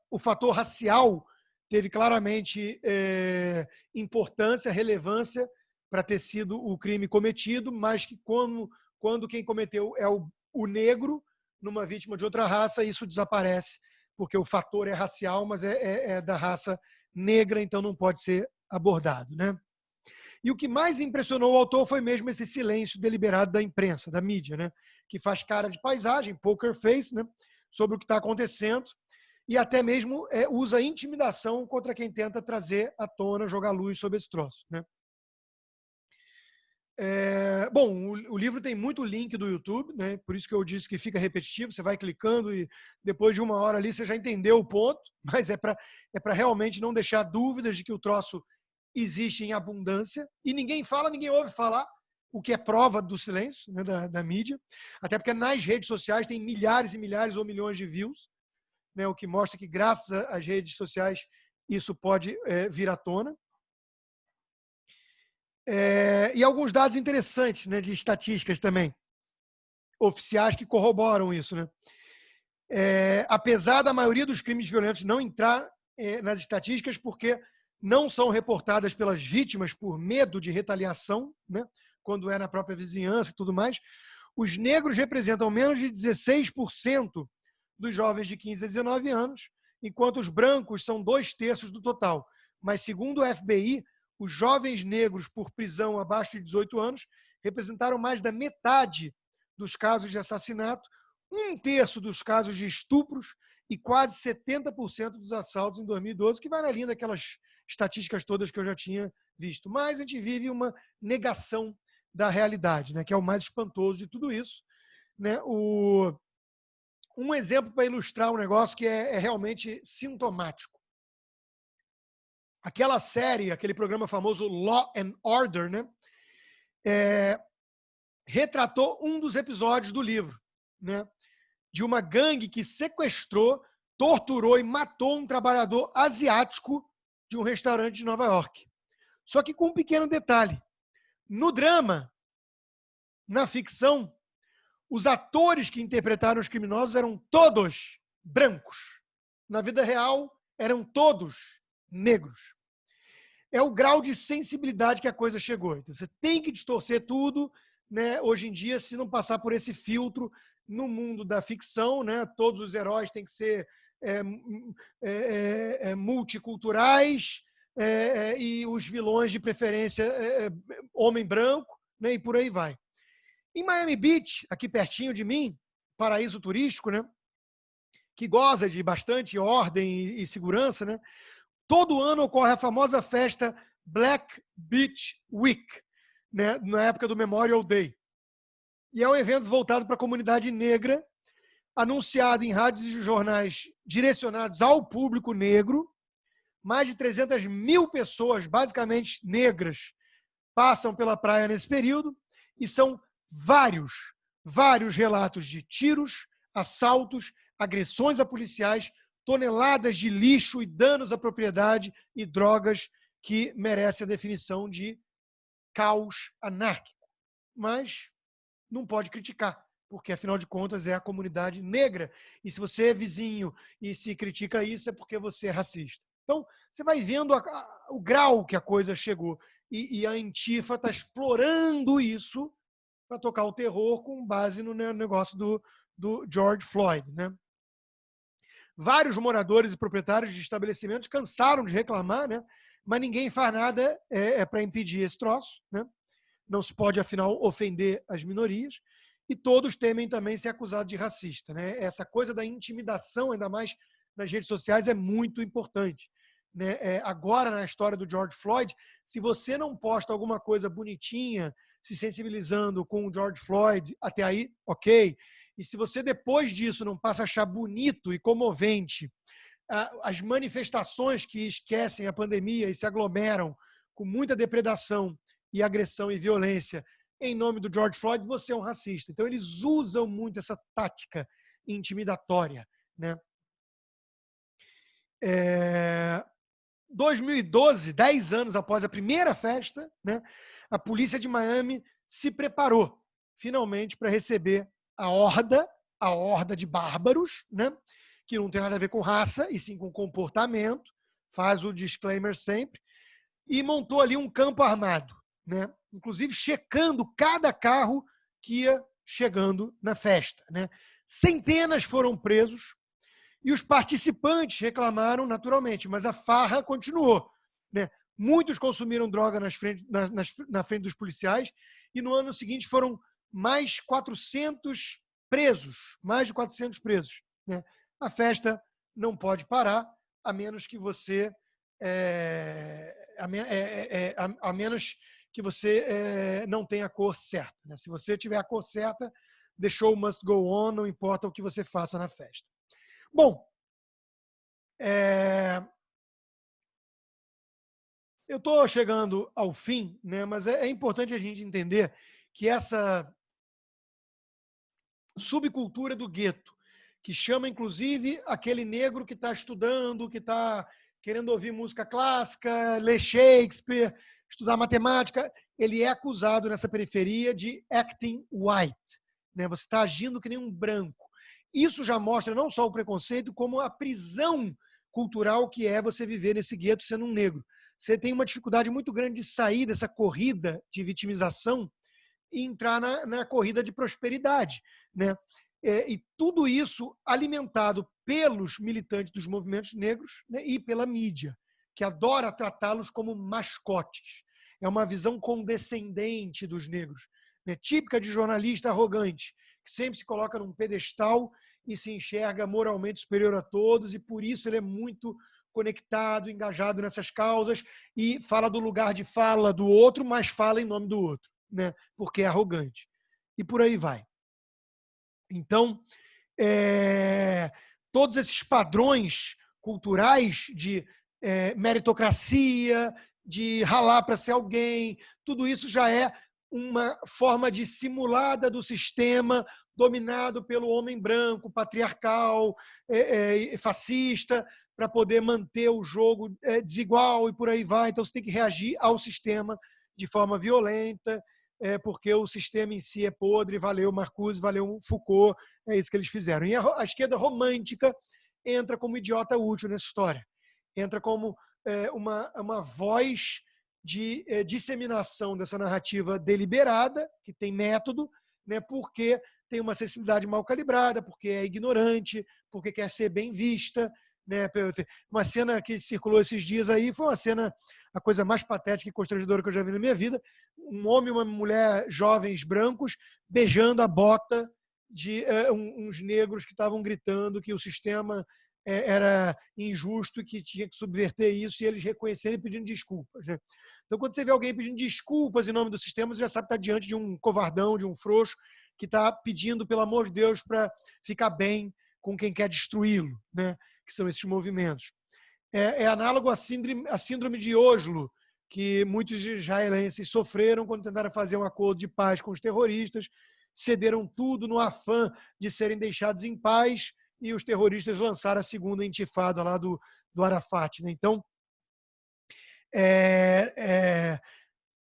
A: o fator racial teve claramente importância, relevância para ter sido o crime cometido, mas que quando quem cometeu é o negro, numa vítima de outra raça, isso desaparece, porque o fator é racial, mas é da raça negra, então não pode ser abordado, né? E o que mais impressionou o autor foi mesmo esse silêncio deliberado da imprensa, da mídia, né? Que faz cara de paisagem, poker face, né? Sobre o que está acontecendo, e até mesmo usa intimidação contra quem tenta trazer à tona, jogar luz sobre esse troço, né? Bom, o livro tem muito link do YouTube, né? Por isso que eu disse que fica repetitivo, você vai clicando e depois de uma hora ali você já entendeu o ponto, mas é para realmente não deixar dúvidas de que o troço existe em abundância e ninguém fala, ninguém ouve falar, o que é prova do silêncio, né, da mídia, até porque nas redes sociais tem milhares e milhares ou milhões de views, né, o que mostra que graças às redes sociais isso pode vir à tona. E alguns dados interessantes, né, de estatísticas também, oficiais que corroboram isso, né? Apesar da maioria dos crimes violentos não entrar nas estatísticas porque não são reportadas pelas vítimas por medo de retaliação, né? Quando é na própria vizinhança e tudo mais, os negros representam menos de 16% dos jovens de 15 a 19 anos, enquanto os brancos são 2/3 do total. Mas, segundo o FBI, os jovens negros por prisão abaixo de 18 anos representaram mais da metade dos casos de assassinato, 1/3 dos casos de estupros e quase 70% dos assaltos em 2012, que vai na linha daquelas estatísticas todas que eu já tinha visto. Mas a gente vive uma negação da realidade, né, que é o mais espantoso de tudo isso, né? Um exemplo para ilustrar um negócio que é realmente sintomático. Aquela série, aquele programa famoso Law and Order, né, retratou um dos episódios do livro, né, de uma gangue que sequestrou, torturou e matou um trabalhador asiático de um restaurante de Nova York. Só que com um pequeno detalhe. No drama, na ficção, os atores que interpretaram os criminosos eram todos brancos. Na vida real, eram todos negros. É o grau de sensibilidade que a coisa chegou. Então, você tem que distorcer tudo, né? Hoje em dia, se não passar por esse filtro no mundo da ficção, né? Todos os heróis têm que ser multiculturais e os vilões, de preferência, homem branco, né? E por aí vai. Em Miami Beach, aqui pertinho de mim, paraíso turístico, né? Que goza de bastante ordem e segurança, né? Todo ano ocorre a famosa festa Black Beach Week, né, na época do Memorial Day. E é um evento voltado para a comunidade negra, anunciado em rádios e jornais direcionados ao público negro. Mais de 300 mil pessoas, basicamente negras, passam pela praia nesse período e são vários relatos de tiros, assaltos, agressões a policiais, toneladas de lixo e danos à propriedade e drogas que merecem a definição de caos anárquico. Mas não pode criticar, porque, afinal de contas, é a comunidade negra. E se você é vizinho e se critica isso, é porque você é racista. Então, você vai vendo o grau que a coisa chegou. E a Antifa está explorando isso para tocar o terror com base no negócio do George Floyd, né? Vários moradores e proprietários de estabelecimentos cansaram de reclamar, né? Mas ninguém faz nada para impedir esse troço, né? Não se pode, afinal, ofender as minorias. E todos temem também ser acusados de racista, né? Essa coisa da intimidação, ainda mais nas redes sociais é muito importante. Né? Agora, na história do George Floyd, se você não posta alguma coisa bonitinha, se sensibilizando com o George Floyd, até aí, ok. E se você, depois disso, não passa a achar bonito e comovente as manifestações que esquecem a pandemia e se aglomeram com muita depredação e agressão e violência em nome do George Floyd, você é um racista. Então, eles usam muito essa tática intimidatória. Né? 2012, 10 anos após a primeira festa, né, a polícia de Miami se preparou, finalmente, para receber a horda de bárbaros, né, que não tem nada a ver com raça, e sim com comportamento, faz o disclaimer sempre, e montou ali um campo armado, né, inclusive checando cada carro que ia chegando na festa. Né. Centenas foram presos, e os participantes reclamaram naturalmente, mas a farra continuou. Né? Muitos consumiram droga na frente dos policiais, e no ano seguinte foram mais 400 presos, mais de 400 presos. Né? A festa não pode parar, a menos que você a menos que você não tenha a cor certa. Né? Se você tiver a cor certa, the show must go on, não importa o que você faça na festa. Bom, eu estou chegando ao fim, né, mas é importante a gente entender que essa subcultura do gueto, que chama inclusive aquele negro que está estudando, que está querendo ouvir música clássica, ler Shakespeare, estudar matemática, ele é acusado nessa periferia de acting white. Né? Você está agindo que nem um branco. Isso já mostra não só o preconceito, como a prisão cultural que é você viver nesse gueto sendo um negro. Você tem uma dificuldade muito grande de sair dessa corrida de vitimização e entrar na corrida de prosperidade. Né? E tudo isso alimentado pelos militantes dos movimentos negros, né, e pela mídia, que adora tratá-los como mascotes. É uma visão condescendente dos negros, né, típica de jornalista arrogante, que sempre se coloca num pedestal e se enxerga moralmente superior a todos, e por isso ele é muito conectado, engajado nessas causas e fala do lugar de fala do outro, mas fala em nome do outro, né, porque é arrogante. E por aí vai. Então, todos esses padrões culturais de meritocracia, de ralar para ser alguém, tudo isso já é uma forma de simulada do sistema dominado pelo homem branco, patriarcal, fascista, para poder manter o jogo desigual e por aí vai. Então, você tem que reagir ao sistema de forma violenta, porque o sistema em si é podre, valeu Marcuse, valeu Foucault, é isso que eles fizeram. E a esquerda romântica entra como idiota útil nessa história. Entra como uma voz de disseminação dessa narrativa deliberada, que tem método, né, porque tem uma sensibilidade mal calibrada, porque é ignorante, porque quer ser bem vista. Né? Uma cena que circulou esses dias aí foi uma cena, a coisa mais patética e constrangedora que eu já vi na minha vida. Um homem e uma mulher jovens brancos beijando a bota de uns negros que estavam gritando que o sistema era injusto e que tinha que subverter isso, e eles reconhecendo e pedindo desculpas. Né? Então, quando você vê alguém pedindo desculpas em nome do sistema, você já sabe que está diante de um covardão, de um frouxo, que está pedindo, pelo amor de Deus, para ficar bem com quem quer destruí-lo, né? Que são esses movimentos. É análogo à síndrome de Oslo, que muitos israelenses sofreram quando tentaram fazer um acordo de paz com os terroristas, cederam tudo no afã de serem deixados em paz, e os terroristas lançaram a segunda intifada lá do Arafat. Né? Então,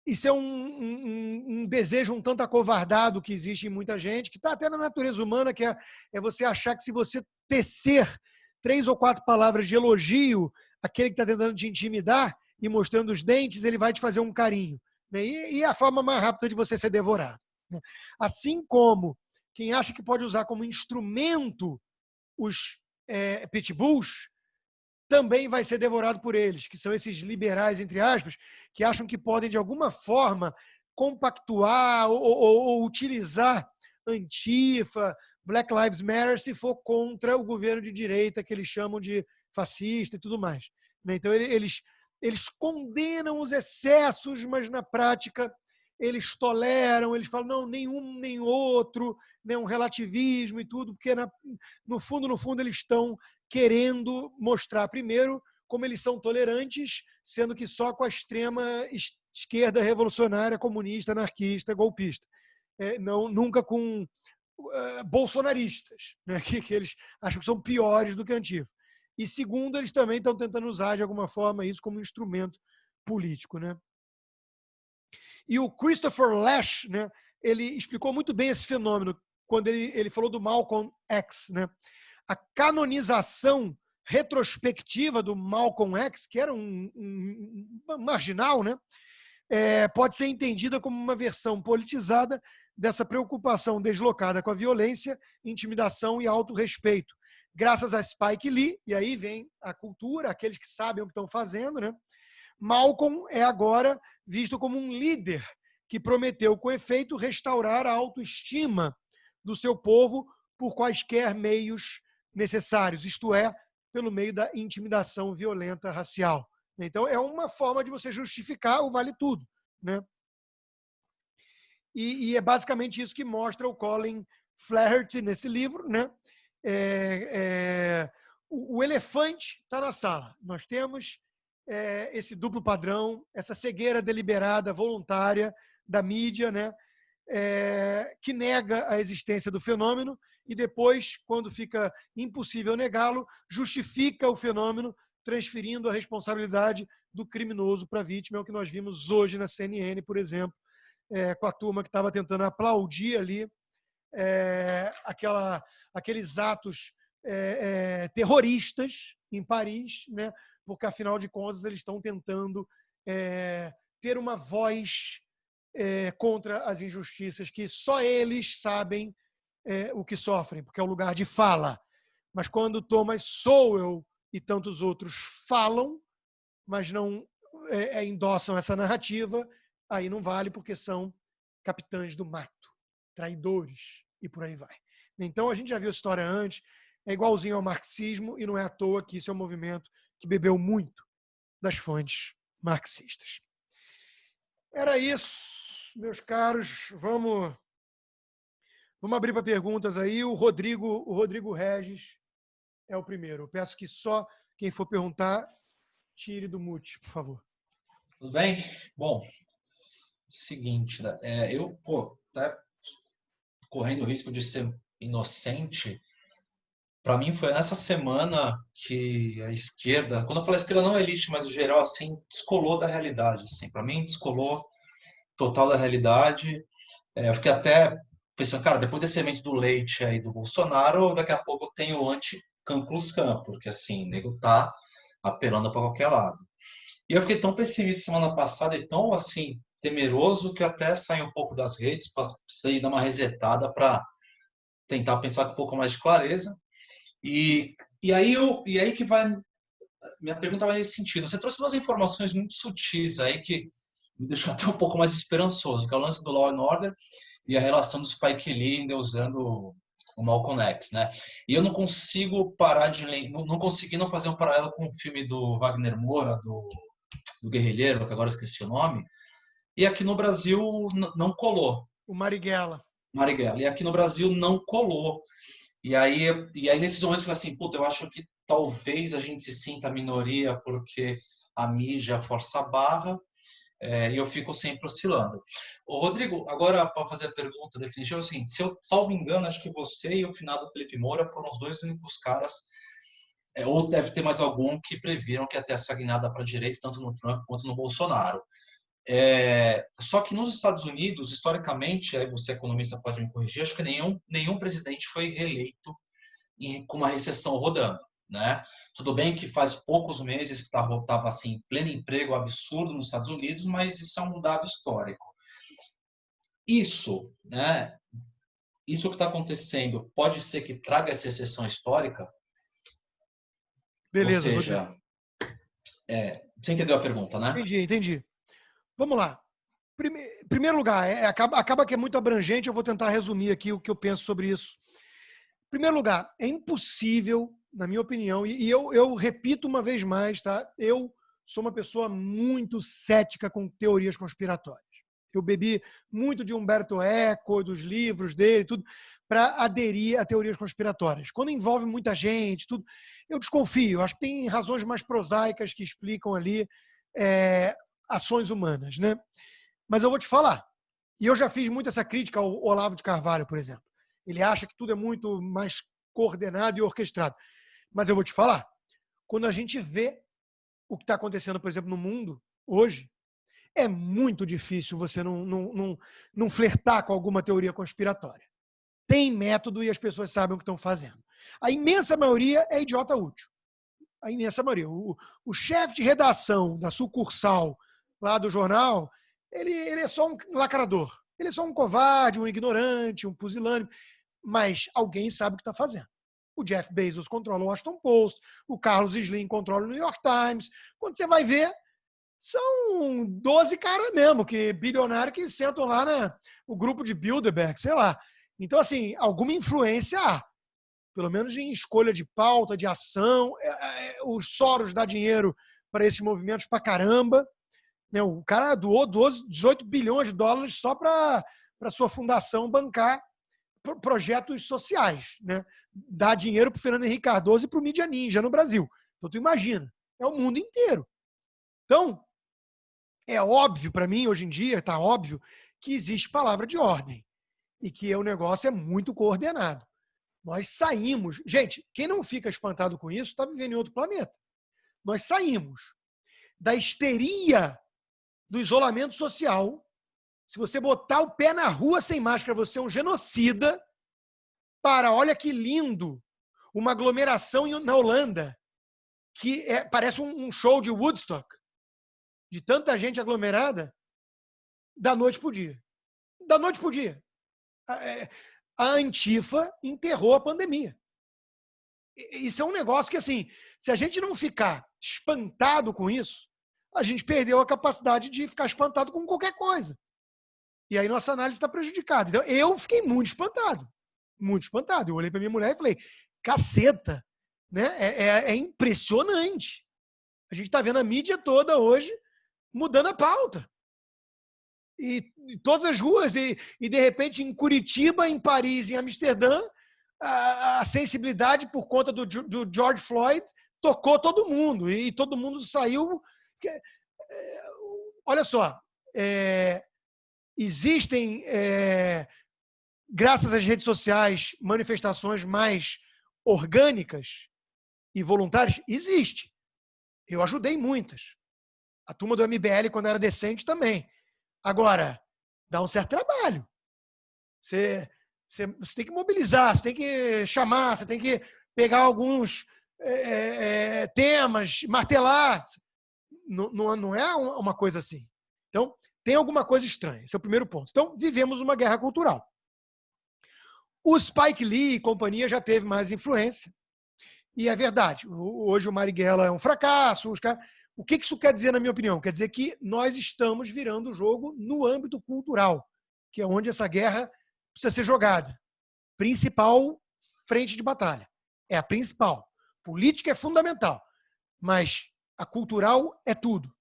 A: isso é um desejo um tanto acovardado que existe em muita gente, que está até na natureza humana, que é você achar que se você tecer 3 ou 4 palavras de elogio, aquele que está tentando te intimidar e mostrando os dentes, ele vai te fazer um carinho. Né? E a forma mais rápida de você ser devorado. Né? Assim como quem acha que pode usar como instrumento os pitbulls, também vai ser devorado por eles, que são esses liberais, entre aspas, que acham que podem, de alguma forma, compactuar ou utilizar Antifa, Black Lives Matter se for contra o governo de direita, que eles chamam de fascista e tudo mais. Então, eles condenam os excessos, mas na prática eles toleram, eles falam, não, nenhum nem outro, né, um relativismo e tudo, porque no fundo, eles estão querendo mostrar, primeiro, como eles são tolerantes, sendo que só com a extrema esquerda revolucionária, comunista, anarquista, golpista. Nunca com bolsonaristas, né, que eles acham que são piores do que a Antifa. E segundo, eles também estão tentando usar de alguma forma isso como um instrumento político, né? E o Christopher Lasch, né, ele explicou muito bem esse fenômeno quando ele falou do Malcolm X, né? A canonização retrospectiva do Malcolm X, que era um marginal, né, pode ser entendida como uma versão politizada dessa preocupação deslocada com a violência, intimidação e autorrespeito. Graças a Spike Lee, e aí vem a cultura, aqueles que sabem o que estão fazendo, né? Malcolm é agora visto como um líder que prometeu, com efeito, restaurar a autoestima do seu povo por quaisquer meios necessários, isto é, pelo meio da intimidação violenta racial. Então, é uma forma de você justificar o vale tudo, né? E é basicamente isso que mostra o Colin Flaherty nesse livro, né? O elefante está na sala. Nós temos esse duplo padrão, essa cegueira deliberada, voluntária da mídia, né? Que nega a existência do fenômeno e depois, quando fica impossível negá-lo, justifica o fenômeno, transferindo a responsabilidade do criminoso para a vítima. É o que nós vimos hoje na CNN, por exemplo, com a turma que estava tentando aplaudir ali aqueles atos terroristas em Paris, né? Porque, afinal de contas, eles estão tentando ter uma voz contra as injustiças que só eles sabem o que sofrem, porque é o lugar de fala. Mas quando Thomas Sowell e tantos outros falam, mas não endossam essa narrativa, aí não vale, porque são capitães do mato, traidores, e por aí vai. Então, a gente já viu essa história antes, é igualzinho ao marxismo, e não é à toa que isso é um movimento que bebeu muito das fontes marxistas. Era isso, meus caros. Vamos abrir para perguntas aí. O Rodrigo Regis é o primeiro. Eu peço que só quem for perguntar tire do mute, por favor.
B: Tudo bem? Bom, seguinte, eu tá correndo o risco de ser inocente. Para mim foi nessa semana que a esquerda, quando eu falo esquerda não é elite, mas o geral assim descolou da realidade, assim. Para mim descolou total da realidade. Eu fiquei até pensando, cara, depois desse evento do leite aí do Bolsonaro, daqui a pouco tem o anti-Ku Klux Klan, porque assim, o nego tá apelando para qualquer lado. E eu fiquei tão pessimista semana passada e tão assim temeroso que até saí um pouco das redes, precisei dar uma resetada para tentar pensar com um pouco mais de clareza. E aí que vai minha pergunta vai nesse sentido. Você trouxe duas informações muito sutis aí que me deixou até um pouco mais esperançoso, que é o lance do Law and Order e a relação do Spike Lee endeusando o Malcolm X, né? E eu não consigo parar de não consegui não fazer um paralelo com o filme do Wagner Moura, do Guerrilheiro, que agora eu esqueci o nome, e aqui no Brasil não colou.
A: O Marighella.
B: E aqui no Brasil não colou. E aí nesses momentos eu falei assim, puta, eu acho que talvez a gente se sinta minoria porque a mídia força a barra, e eu fico sempre oscilando. Ô, Rodrigo, agora para fazer a pergunta definitiva, é o seguinte, se eu salvo engano, acho que você e o finado Felipe Moura foram os dois únicos caras, ou deve ter mais algum, que previram que ia ter essa guinada para a direita, tanto no Trump quanto no Bolsonaro. Só que nos Estados Unidos, historicamente, aí você economista pode me corrigir, acho que nenhum presidente foi reeleito com uma recessão rodando, né? Tudo bem que faz poucos meses que estava assim, pleno emprego absurdo nos Estados Unidos, mas isso é um dado histórico. Isso, né? Isso que está acontecendo pode ser que traga essa recessão histórica?
A: Beleza,
B: ou seja, você entendeu a pergunta, né?
A: Entendi. Vamos lá. Primeiro lugar, acaba que é muito abrangente, eu vou tentar resumir aqui o que eu penso sobre isso. Em primeiro lugar, é impossível, na minha opinião, e eu repito uma vez mais, tá? Eu sou uma pessoa muito cética com teorias conspiratórias. Eu bebi muito de Humberto Eco, dos livros dele, tudo, para aderir a teorias conspiratórias. Quando envolve muita gente, tudo, eu desconfio. Acho que tem razões mais prosaicas que explicam ali ações humanas, né? Mas eu vou te falar, e eu já fiz muito essa crítica ao Olavo de Carvalho, por exemplo. Ele acha que tudo é muito mais coordenado e orquestrado. Mas eu vou te falar, quando a gente vê o que está acontecendo, por exemplo, no mundo hoje, é muito difícil você não flertar com alguma teoria conspiratória. Tem método e as pessoas sabem o que estão fazendo. A imensa maioria é idiota útil. A imensa maioria. O chefe de redação da sucursal lá do jornal, ele é só um lacrador. Ele é só um covarde, um ignorante, um pusilânime. Mas alguém sabe o que está fazendo. O Jeff Bezos controla o Washington Post, o Carlos Slim controla o New York Times. Quando você vai ver, são 12 caras mesmo, bilionários que sentam lá no grupo de Bilderberg, sei lá. Então, assim, alguma influência há. Pelo menos em escolha de pauta, de ação. Os Soros dá dinheiro para esses movimentos pra caramba. O cara doou 18 bilhões de dólares só para sua fundação bancar projetos sociais, né? Dá dinheiro para o Fernando Henrique Cardoso e para o Mídia Ninja no Brasil. Então, tu imagina, é o mundo inteiro. Então, é óbvio para mim, hoje em dia, está óbvio que existe palavra de ordem e que o negócio é muito coordenado. Nós saímos... Gente, quem não fica espantado com isso está vivendo em outro planeta. Nós saímos da histeria do isolamento social. Se você botar o pé na rua sem máscara, você é um genocida. Olha que lindo, uma aglomeração na Holanda, que parece um show de Woodstock, de tanta gente aglomerada, da noite para o dia. Da noite para o dia. A Antifa enterrou a pandemia. Isso é um negócio que, assim, se a gente não ficar espantado com isso, a gente perdeu a capacidade de ficar espantado com qualquer coisa. E aí nossa análise está prejudicada. Então, eu fiquei muito espantado. Muito espantado. Eu olhei para minha mulher e falei, caceta, né? É impressionante. A gente está vendo a mídia toda hoje mudando a pauta. E todas as ruas, e de repente em Curitiba, em Paris, em Amsterdã, a sensibilidade por conta do George Floyd tocou todo mundo. E todo mundo saiu... Olha só, existem, graças às redes sociais, manifestações mais orgânicas e voluntárias? Existe. Eu ajudei muitas. A turma do MBL, quando era decente, também. Agora, dá um certo trabalho. Você tem que mobilizar, você tem que chamar, você tem que pegar alguns temas, martelar. Não é uma coisa assim. Então, tem alguma coisa estranha. Esse é o primeiro ponto. Então, vivemos uma guerra cultural. O Spike Lee e companhia já teve mais influência. E é verdade. Hoje o Marighella é um fracasso. O que isso quer dizer, na minha opinião? Quer dizer que nós estamos virando o jogo no âmbito cultural, que é onde essa guerra precisa ser jogada. Principal frente de batalha. É a principal. Política é fundamental. Mas a cultural é tudo.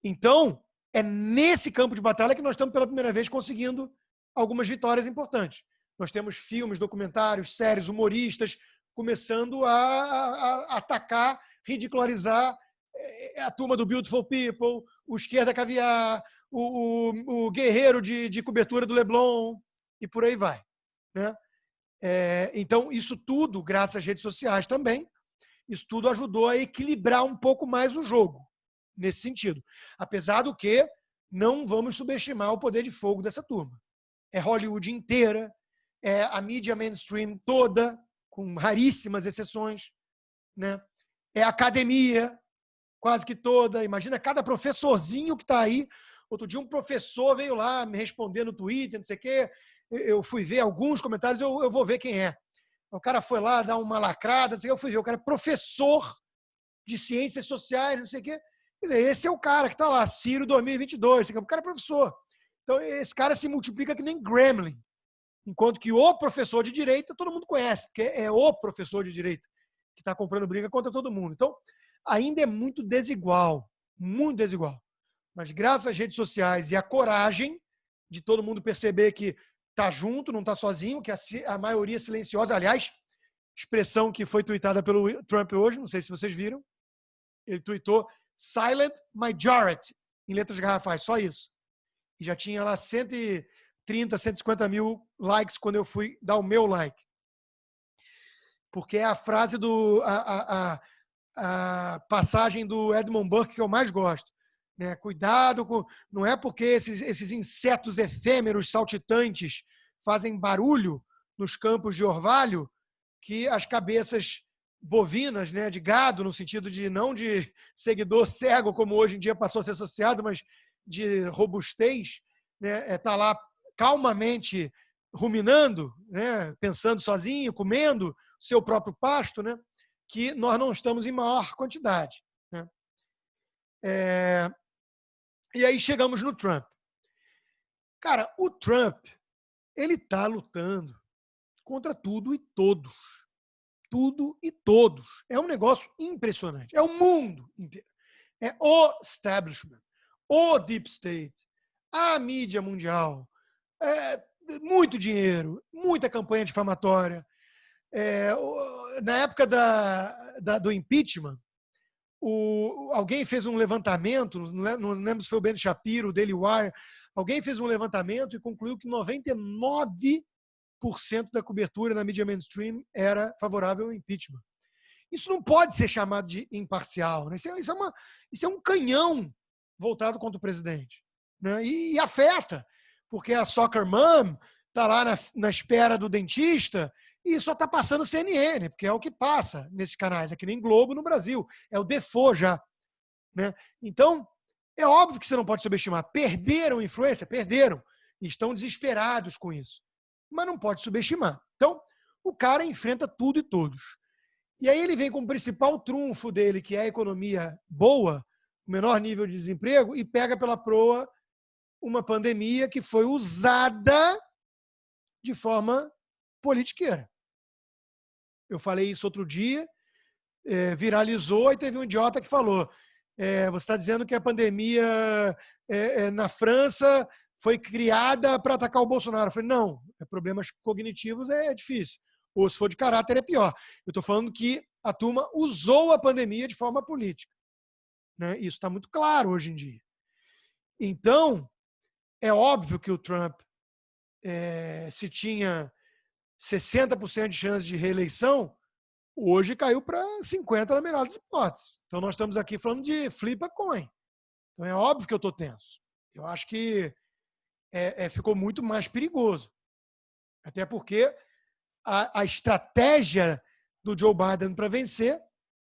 A: Então, é nesse campo de batalha que nós estamos pela primeira vez conseguindo algumas vitórias importantes. Nós temos filmes, documentários, séries, humoristas começando a atacar, ridicularizar a turma do Beautiful People, o Esquerda Caviar, o guerreiro de cobertura do Leblon e por aí vai. Né? Então, isso tudo, graças às redes sociais também, isso tudo ajudou a equilibrar um pouco mais o jogo, nesse sentido. Apesar do que não vamos subestimar o poder de fogo dessa turma. É Hollywood inteira, é a mídia mainstream toda, com raríssimas exceções, né? É a academia, quase que toda. Imagina cada professorzinho que está aí. Outro dia um professor veio lá me responder no Twitter, não sei o quê. Eu fui ver alguns comentários, eu vou ver quem é. O cara foi lá dar uma lacrada, não sei o quê. Eu fui ver, o cara é professor de ciências sociais, não sei o quê. Quer dizer, esse é o cara que está lá, Ciro 2022. O cara é professor. Então, esse cara se multiplica que nem Gremlin. Enquanto que o professor de direita todo mundo conhece, porque é o professor de direita que está comprando briga contra todo mundo. Então, ainda é muito desigual, muito desigual. Mas graças às redes sociais e à coragem de todo mundo perceber que está junto, não está sozinho, que a maioria silenciosa, aliás, expressão que foi tweetada pelo Trump hoje, não sei se vocês viram, ele tweetou Silent Majority, em letras garrafais, só isso. E já tinha lá 130, 150 mil likes quando eu fui dar o meu like. Porque é a frase a passagem do Edmund Burke que eu mais gosto. Né? Cuidado com... Não é porque esses insetos efêmeros, saltitantes, fazem barulho nos campos de orvalho que as cabeças bovinas, né, de gado, no sentido de não de seguidor cego, como hoje em dia passou a ser associado, mas de robustez, né, tá lá calmamente ruminando, né, pensando sozinho, comendo o seu próprio pasto, né, que nós não estamos em maior quantidade. Né? E aí chegamos no Trump. Cara, o Trump, ele está lutando contra tudo e todos. Tudo e todos. É um negócio impressionante. É o mundo inteiro. É o establishment, o deep state, a mídia mundial, muito dinheiro, muita campanha difamatória. Na época do impeachment, alguém fez um levantamento, não lembro se foi o Ben Shapiro, o Daily Wire, alguém fez um levantamento e concluiu que 99% da cobertura na mídia mainstream era favorável ao impeachment. Isso não pode ser chamado de imparcial. Né? Isso é um canhão voltado contra o presidente. Né? E afeta, porque a soccer mom está lá na espera do dentista e só está passando CNN, porque é o que passa nesses canais. É que nem Globo no Brasil. É o default já. Né? Então, é óbvio que você não pode subestimar. Perderam influência? Perderam. E estão desesperados com isso. Mas não pode subestimar. Então, o cara enfrenta tudo e todos. E aí ele vem com o principal trunfo dele, que é a economia boa, o menor nível de desemprego, e pega pela proa uma pandemia que foi usada de forma politiqueira. Eu falei isso outro dia, viralizou, e teve um idiota que falou, você está dizendo que a pandemia na França foi criada para atacar o Bolsonaro. Eu falei, não, problemas cognitivos é difícil. Ou se for de caráter é pior. Eu estou falando que a turma usou a pandemia de forma política. Né? Isso está muito claro hoje em dia. Então, é óbvio que o Trump, se tinha 60% de chance de reeleição, hoje caiu para 50% na melhor das hipóteses. Então, nós estamos aqui falando de flip a coin. Então, é óbvio que eu estou tenso. Eu acho que ficou muito mais perigoso. Até porque a estratégia do Joe Biden para vencer,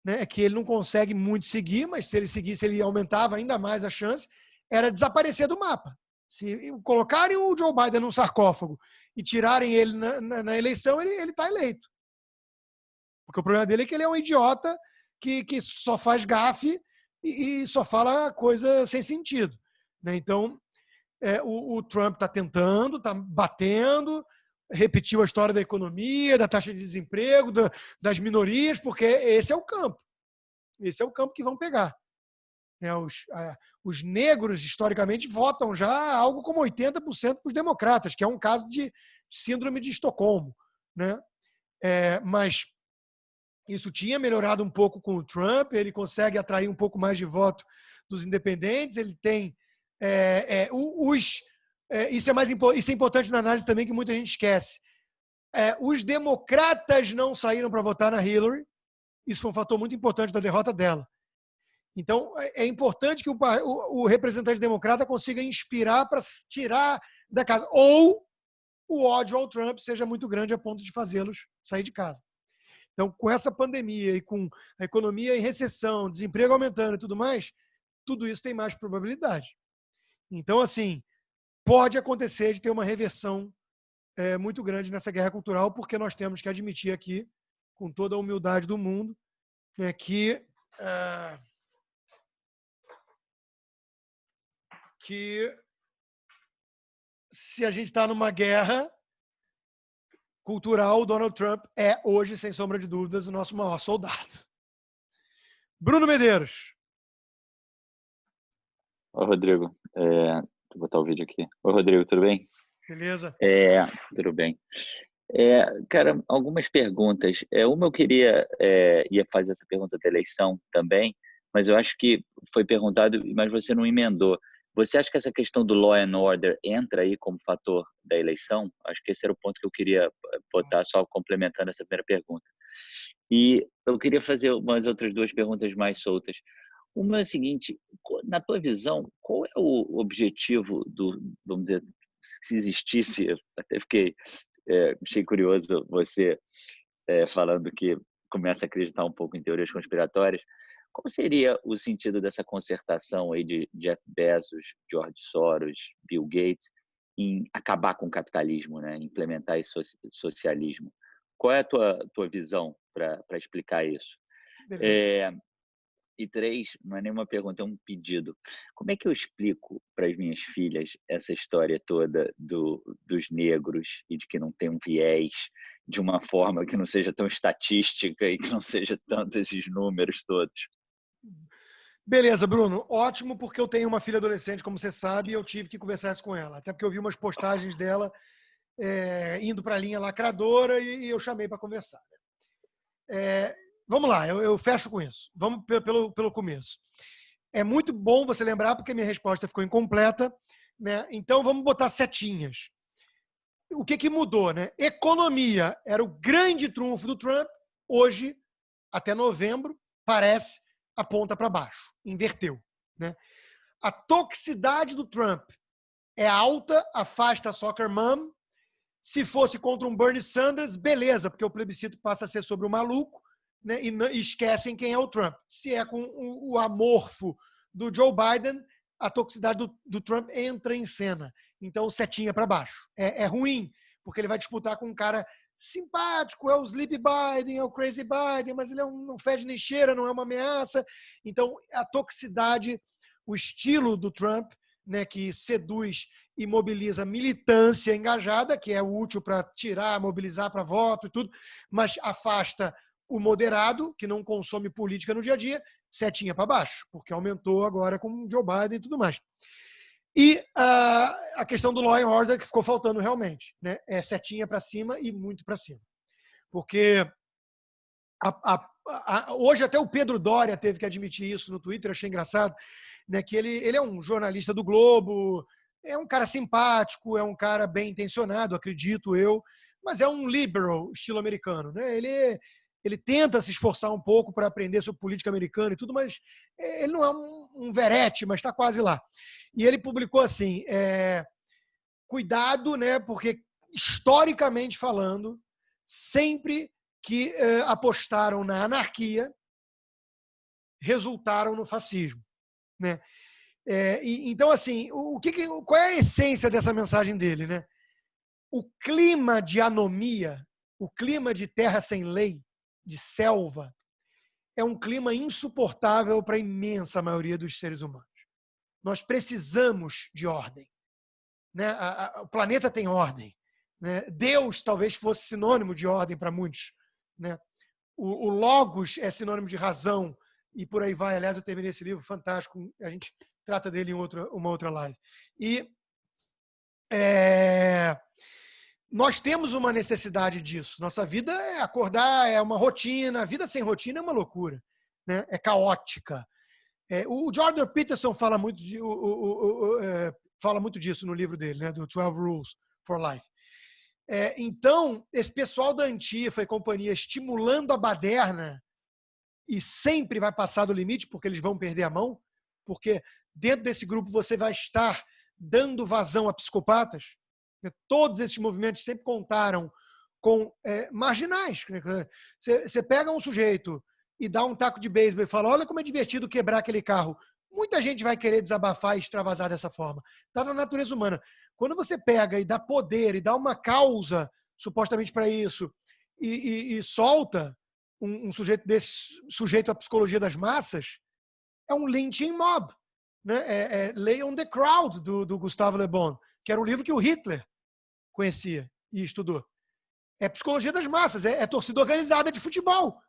A: né, é que ele não consegue muito seguir, mas se ele seguisse, ele aumentava ainda mais a chance, era desaparecer do mapa. Se colocarem o Joe Biden num sarcófago e tirarem ele na eleição, ele está eleito. Porque o problema dele é que ele é um idiota que só faz gafe e só fala coisa sem sentido. Né? Então, o Trump está tentando, está batendo, repetiu a história da economia, da taxa de desemprego, das minorias, porque esse é o campo. Esse é o campo que vão pegar. Os negros, historicamente, votam já algo como 80% para os democratas, que é um caso de síndrome de Estocolmo. Né? Mas isso tinha melhorado um pouco com o Trump, ele consegue atrair um pouco mais de voto dos independentes, ele tem isso é importante na análise também, que muita gente esquece. Os democratas não saíram para votar na Hillary, isso foi um fator muito importante da derrota dela. Então, é importante que o representante democrata consiga inspirar para tirar da casa. Ou o ódio ao Trump seja muito grande a ponto de fazê-los sair de casa. Então, com essa pandemia e com a economia em recessão, desemprego aumentando e tudo mais, tudo isso tem mais probabilidade. Então, assim, pode acontecer de ter uma reversão muito grande nessa guerra cultural, porque nós temos que admitir aqui, com toda a humildade do mundo, né, que se a gente está numa guerra, cultural, o Donald Trump é hoje, sem sombra de dúvidas, o nosso maior soldado. Bruno Medeiros.
C: Oi, Rodrigo. Deixa eu botar o vídeo aqui. Oi, Rodrigo, tudo bem?
A: Beleza?
C: Tudo bem. Cara, algumas perguntas. Uma eu ia fazer essa pergunta da eleição também, mas eu acho que foi perguntado, mas você não emendou. Você acha que essa questão do law and order entra aí como fator da eleição? Acho que esse era o ponto que eu queria botar, só complementando essa primeira pergunta. E eu queria fazer umas outras duas perguntas mais soltas. Uma é a seguinte, na tua visão, qual é o objetivo vamos dizer, se existisse, eu até achei curioso você falando que começa a acreditar um pouco em teorias conspiratórias, qual seria o sentido dessa concertação aí de Jeff Bezos, George Soros, Bill Gates, em acabar com o capitalismo, né? Implementar esse socialismo? Qual é a tua visão para explicar isso?
A: Beleza.
C: E três, não é nenhuma pergunta, é um pedido. Como é que eu explico para as minhas filhas essa história toda dos negros e de que não tem um viés de uma forma que não seja tão estatística e que não seja tanto esses números todos?
A: Beleza, Bruno. Ótimo, porque eu tenho uma filha adolescente, como você sabe, e eu tive que conversar isso com ela. Até porque eu vi umas postagens dela indo para a linha lacradora e eu chamei para conversar. Vamos lá, eu fecho com isso. Vamos pelo começo. É muito bom você lembrar, porque a minha resposta ficou incompleta, né? Então, vamos botar setinhas. O que mudou, né? Economia era o grande trunfo do Trump. Hoje, até novembro, parece aponta para baixo. Inverteu, né? A toxicidade do Trump é alta, afasta a soccer mom. Se fosse contra um Bernie Sanders, beleza, porque o plebiscito passa a ser sobre o maluco, né, e esquecem quem é o Trump. Se é com o amorfo do Joe Biden, a toxicidade do Trump entra em cena. Então, setinha para baixo. É ruim, porque ele vai disputar com um cara simpático, é o Sleepy Biden, é o Crazy Biden, mas ele não fede nem cheira, não é uma ameaça. Então, a toxicidade, o estilo do Trump, né, que seduz e mobiliza militância engajada, que é útil para tirar, mobilizar para voto e tudo, mas afasta o moderado, que não consome política no dia a dia, setinha para baixo, porque aumentou agora com o Joe Biden e tudo mais. E a questão do law and order, que ficou faltando realmente, né? É setinha para cima e muito para cima. Porque hoje até o Pedro Doria teve que admitir isso no Twitter, achei engraçado, né? Que ele é um jornalista do Globo, é um cara simpático, é um cara bem intencionado, acredito eu, mas é um liberal estilo americano, né? Ele tenta se esforçar um pouco para aprender sobre política americana e tudo, mas ele não é um verete, mas está quase lá. E ele publicou assim, cuidado, né? Porque historicamente falando, sempre que apostaram na anarquia, resultaram no fascismo, né? Então, assim, qual é a essência dessa mensagem dele, né? O clima de anomia, o clima de terra sem lei, de selva, é um clima insuportável para a imensa maioria dos seres humanos. Nós precisamos de ordem, né? O planeta tem ordem, né? Deus talvez fosse sinônimo de ordem para muitos, né? O logos é sinônimo de razão e por aí vai. Aliás, eu terminei esse livro fantástico, a gente trata dele em uma outra live. E nós temos uma necessidade disso. Nossa vida é acordar, é uma rotina. A vida sem rotina é uma loucura, né? É caótica. O Jordan Peterson fala muito, fala muito disso no livro dele, né? Do 12 Rules for Life. Então, esse pessoal da Antifa e companhia estimulando a baderna e sempre vai passar do limite, porque eles vão perder a mão, porque dentro desse grupo você vai estar dando vazão a psicopatas. Todos esses movimentos sempre contaram com marginais. Você pega um sujeito e dá um taco de beisebol e fala, olha como é divertido quebrar aquele carro. Muita gente vai querer desabafar e extravasar dessa forma. Está na natureza humana. Quando você pega e dá poder e dá uma causa, supostamente para isso, e solta um sujeito desse, sujeito à psicologia das massas, é um lynching mob. Né? Lay on the Crowd, do Gustavo Le Bon, que era um livro que o Hitler conhecia e estudou. É psicologia das massas, é torcida organizada de futebol.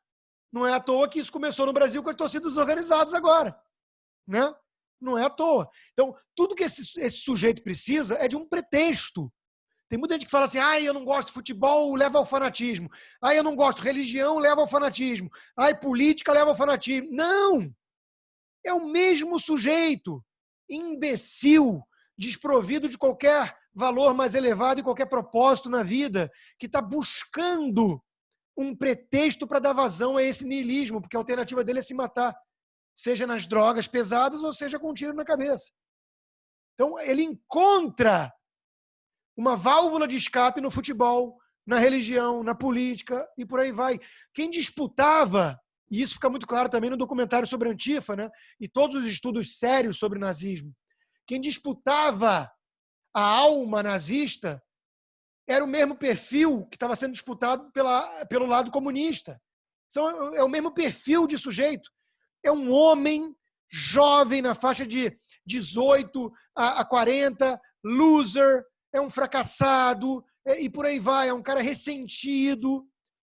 A: Não é à toa que isso começou no Brasil com as torcidas organizadas agora, né? Não é à toa. Então, tudo que esse sujeito precisa é de um pretexto. Tem muita gente que fala assim, eu não gosto de futebol, leva ao fanatismo. Eu não gosto de religião, leva ao fanatismo. Política leva ao fanatismo. Não! É o mesmo sujeito, imbecil, desprovido de qualquer valor mais elevado e qualquer propósito na vida, que está buscando um pretexto para dar vazão a esse niilismo, porque a alternativa dele é se matar, seja nas drogas pesadas ou seja com um tiro na cabeça. Então, ele encontra uma válvula de escape no futebol, na religião, na política e por aí vai. Quem disputava, e isso fica muito claro também no documentário sobre a Antifa, né? E todos os estudos sérios sobre nazismo, quem disputava a alma nazista era o mesmo perfil que estava sendo disputado pelo lado comunista. Então, é o mesmo perfil de sujeito. É um homem jovem na faixa de 18 a 40, loser, é um fracassado, e por aí vai, é um cara ressentido.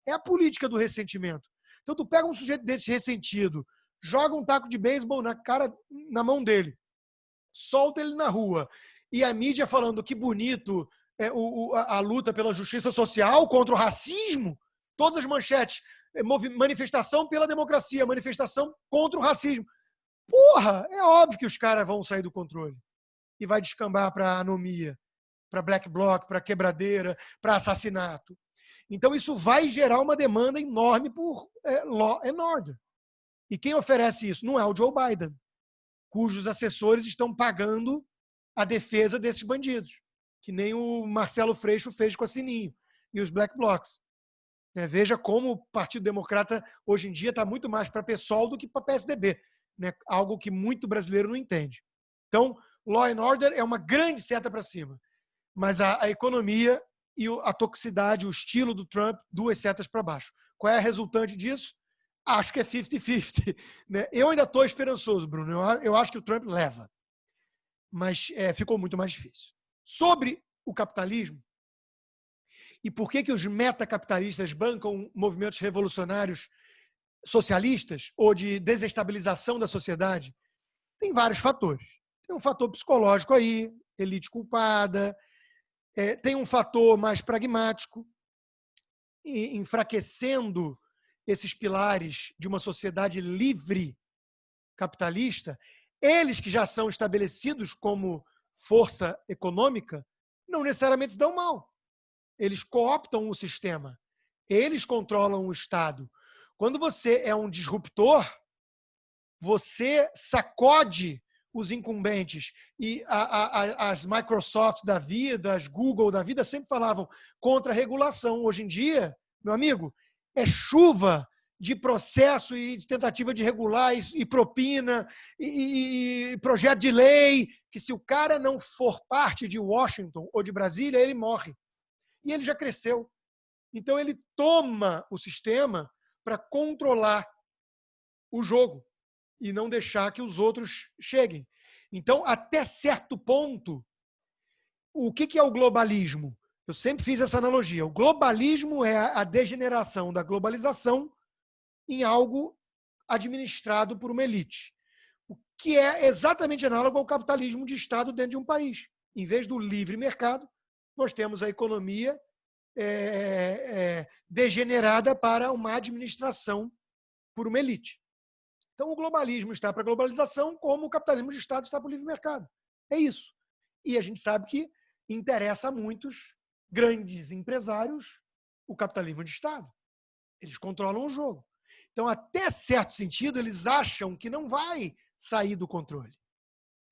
A: É a política do ressentimento. Então, tu pega um sujeito desse ressentido, joga um taco de beisebol na mão dele, solta ele na rua, e a mídia falando que bonito a luta pela justiça social contra o racismo, todas as manchetes, manifestação pela democracia, manifestação contra o racismo. Porra, é óbvio que os caras vão sair do controle e vai descambar para anomia, para black bloc, para quebradeira, para assassinato. Então isso vai gerar uma demanda enorme por law and order. E quem oferece isso? Não é o Joe Biden, cujos assessores estão pagando a defesa desses bandidos, que nem o Marcelo Freixo fez com a Sininho e os black blocs. Veja como o Partido Democrata hoje em dia está muito mais para PSOL do que para PSDB, né? Algo que muito brasileiro não entende. Então, law and order é uma grande seta para cima, mas a economia e a toxicidade, o estilo do Trump, duas setas para baixo. Qual é a resultante disso? Acho que é 50-50. Né? Eu ainda estou esperançoso, Bruno. Eu acho que o Trump leva. Mas ficou muito mais difícil. Sobre o capitalismo, e por que os metacapitalistas bancam movimentos revolucionários socialistas ou de desestabilização da sociedade, tem vários fatores. Tem um fator psicológico aí, elite culpada, tem um fator mais pragmático, enfraquecendo esses pilares de uma sociedade livre capitalista, eles que já são estabelecidos como força econômica, não necessariamente se dão mal. Eles cooptam o sistema. Eles controlam o Estado. Quando você é um disruptor, você sacode os incumbentes. E as Microsoft da vida, as Google da vida sempre falavam contra a regulação. Hoje em dia, meu amigo, é chuva de processo e de tentativa de regular e propina e projeto de lei, que se o cara não for parte de Washington ou de Brasília, ele morre. E ele já cresceu. Então ele toma o sistema para controlar o jogo e não deixar que os outros cheguem. Então, até certo ponto, o que é o globalismo? Eu sempre fiz essa analogia. O globalismo é a degeneração da globalização em algo administrado por uma elite, o que é exatamente análogo ao capitalismo de Estado dentro de um país. Em vez do livre mercado, nós temos a economia degenerada para uma administração por uma elite. Então, o globalismo está para a globalização como o capitalismo de Estado está para o livre mercado. É isso. E a gente sabe que interessa a muitos grandes empresários o capitalismo de Estado. Eles controlam o jogo. Então, até certo sentido, eles acham que não vai sair do controle.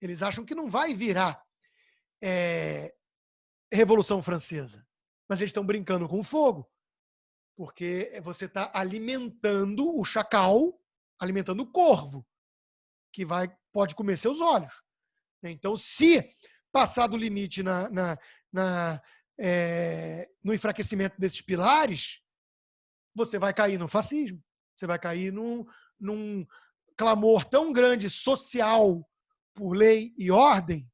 A: Eles acham que não vai virar Revolução Francesa. Mas eles estão brincando com o fogo. Porque você está alimentando o chacal, alimentando o corvo, que pode comer seus olhos. Então, se passar do limite no enfraquecimento desses pilares, você vai cair no fascismo. Você vai cair num clamor tão grande social por lei e ordem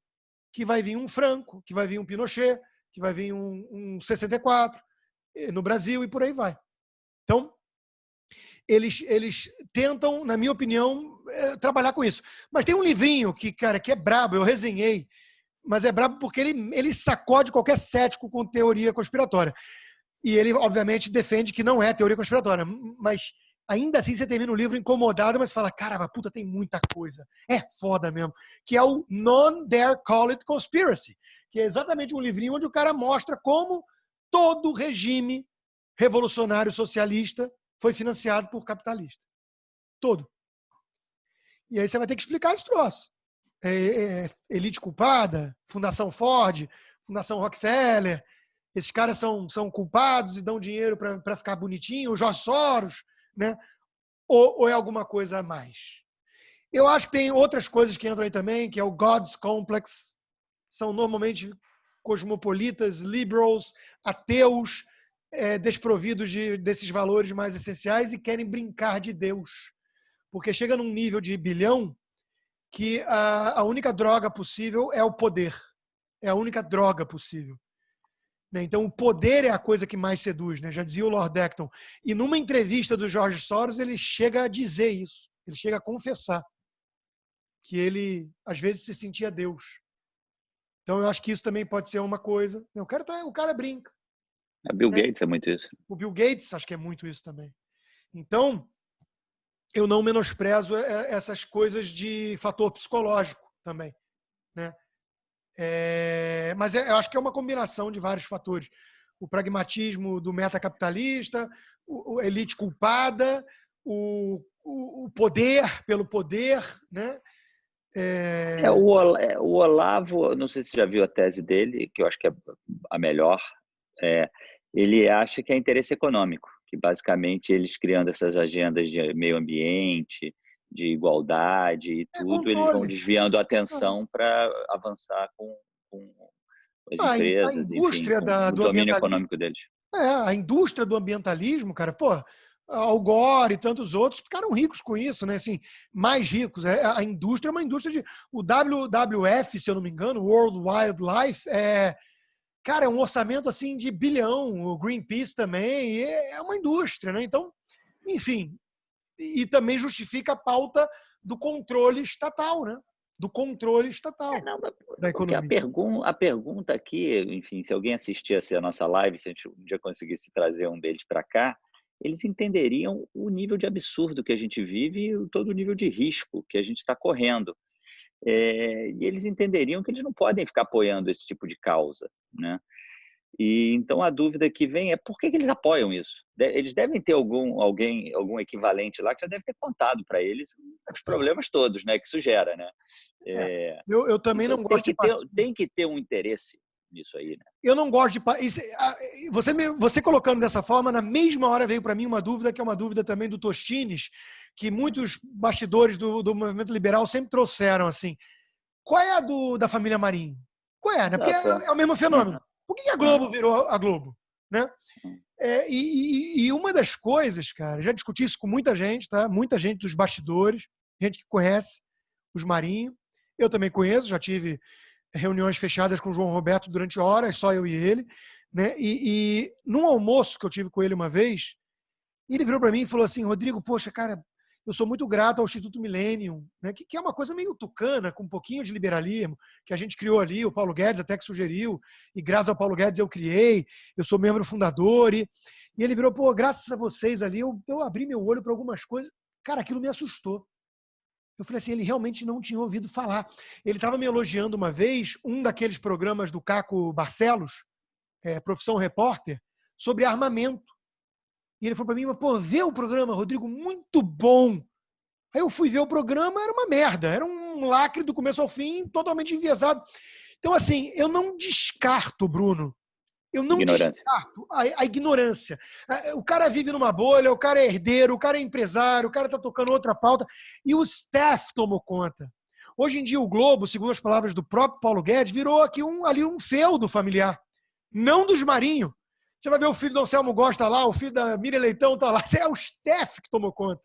A: que vai vir um Franco, que vai vir um Pinochet, que vai vir um 64, no Brasil e por aí vai. Então, eles tentam, na minha opinião, trabalhar com isso. Mas tem um livrinho que, cara, que é brabo, eu resenhei, mas é brabo porque ele sacode qualquer cético com teoria conspiratória. E ele, obviamente, defende que não é teoria conspiratória. Mas, ainda assim, você termina o livro incomodado, mas fala, caramba, puta, tem muita coisa. É foda mesmo. Que é o None Dare Call It Conspiracy. Que é exatamente um livrinho onde o cara mostra como todo regime revolucionário socialista foi financiado por capitalista. Todo. E aí você vai ter que explicar esse troço. Elite culpada, Fundação Ford, Fundação Rockefeller, esses caras são culpados e dão dinheiro para ficar bonitinho, o Jorge Soros, né? Ou é alguma coisa a mais? Eu acho que tem outras coisas que entram aí também, que é o God's Complex. São normalmente cosmopolitas, liberals, ateus, desprovidos desses valores mais essenciais e querem brincar de Deus. Porque chega num nível de bilhão que a única droga possível é o poder. É a única droga possível. Então, o poder é a coisa que mais seduz, né? Já dizia o Lord Acton. E numa entrevista do Jorge Soros, ele chega a dizer isso. Ele chega a confessar que ele, às vezes, se sentia Deus. Então, eu acho que isso também pode ser uma coisa. O cara brinca.
C: A Bill Gates é muito isso.
A: O Bill Gates, acho que é muito isso também. Então, eu não menosprezo essas coisas de fator psicológico também, né? Mas eu acho que é uma combinação de vários fatores. O pragmatismo do metacapitalista, a elite culpada, o poder pelo poder, né?
C: O Olavo, não sei se você já viu a tese dele, que eu acho que é a melhor. Ele acha que é interesse econômico, que basicamente eles criando essas agendas de meio ambiente, de igualdade e tudo, eles vão desviando a atenção para avançar com as empresas,
A: a indústria
C: enfim, com o
A: do
C: domínio
A: ambientalismo.
C: econômico deles.
A: A indústria do ambientalismo, cara, Al Gore e tantos outros ficaram ricos com isso, né? Assim, mais ricos. A indústria é uma indústria de... O WWF, se eu não me engano, World Wildlife, cara, é um orçamento assim de bilhão. O Greenpeace também é uma indústria, né? Então, enfim, e também justifica a pauta do controle estatal, né? Do controle estatal da economia.
C: A pergunta aqui, enfim, se alguém assistisse a nossa live, se a gente um dia conseguisse trazer um deles para cá, eles entenderiam o nível de absurdo que a gente vive e todo o nível de risco que a gente está correndo. E eles entenderiam que eles não podem ficar apoiando esse tipo de causa, né? E então a dúvida que vem é por que eles apoiam isso? Eles devem ter algum equivalente lá que já deve ter contado para eles os problemas todos, né, que isso gera, né?
A: Eu também
C: então
A: não gosto
C: tem que ter um interesse nisso aí, né?
A: Eu não gosto de... Você colocando dessa forma, na mesma hora veio para mim uma dúvida, que é uma dúvida também do Tostines, que muitos bastidores do movimento liberal sempre trouxeram, assim. Qual é a da família Marinho? Qual é, né? Porque é o mesmo fenômeno. Por que a Globo virou a Globo? Né? E uma das coisas, cara, já discuti isso com muita gente, tá? Muita gente dos bastidores, gente que conhece os Marinho. Eu também conheço, já tive reuniões fechadas com o João Roberto durante horas, só eu e ele, né? E num almoço que eu tive com ele uma vez, ele virou para mim e falou assim: Rodrigo, poxa, cara, eu sou muito grato ao Instituto Millennium, né? Que é uma coisa meio tucana, com um pouquinho de liberalismo, que a gente criou ali, o Paulo Guedes até que sugeriu, e graças ao Paulo Guedes eu criei, eu sou membro fundador, e ele virou, graças a vocês ali, eu abri meu olho para algumas coisas. Cara, aquilo me assustou. Eu falei assim, ele realmente não tinha ouvido falar. Ele estava me elogiando uma vez, um daqueles programas do Caco Barcelos, Profissão Repórter, sobre armamento. E ele falou para mim, mas, vê o programa, Rodrigo, muito bom. Aí eu fui ver o programa, era uma merda. Era um lacre do começo ao fim, totalmente enviesado. Então, assim, eu não descarto, Bruno. Eu não descarto a ignorância. O cara vive numa bolha, o cara é herdeiro, o cara é empresário, o cara está tocando outra pauta. E o staff tomou conta. Hoje em dia, o Globo, segundo as palavras do próprio Paulo Guedes, virou aqui um feudo familiar. Não dos Marinho. Você vai ver o filho do Anselmo Gosta lá, o filho da Miriam Leitão está lá. É o staff que tomou conta.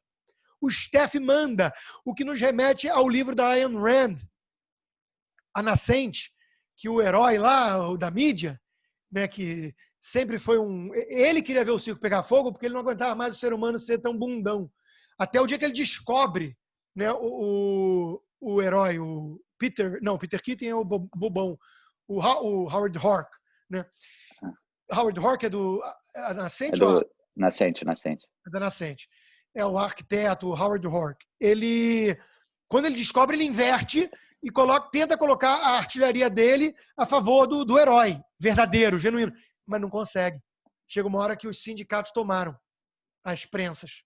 A: O staff manda. O que nos remete ao livro da Ayn Rand, A Nascente, que o herói lá, o da mídia, né, que sempre foi um... Ele queria ver o circo pegar fogo porque ele não aguentava mais o ser humano ser tão bundão. Até o dia que ele descobre, né, o herói, o Peter... Não, Peter Keating é o bobão. O Howard Hawk, né? Howard Hawk é do Nascente?
C: Nascente.
A: É da Nascente. É o arquiteto, o Howard Hawk. Ele, quando ele descobre, ele inverte e tenta colocar a artilharia dele a favor do herói verdadeiro, genuíno. Mas não consegue. Chega uma hora que os sindicatos tomaram as prensas.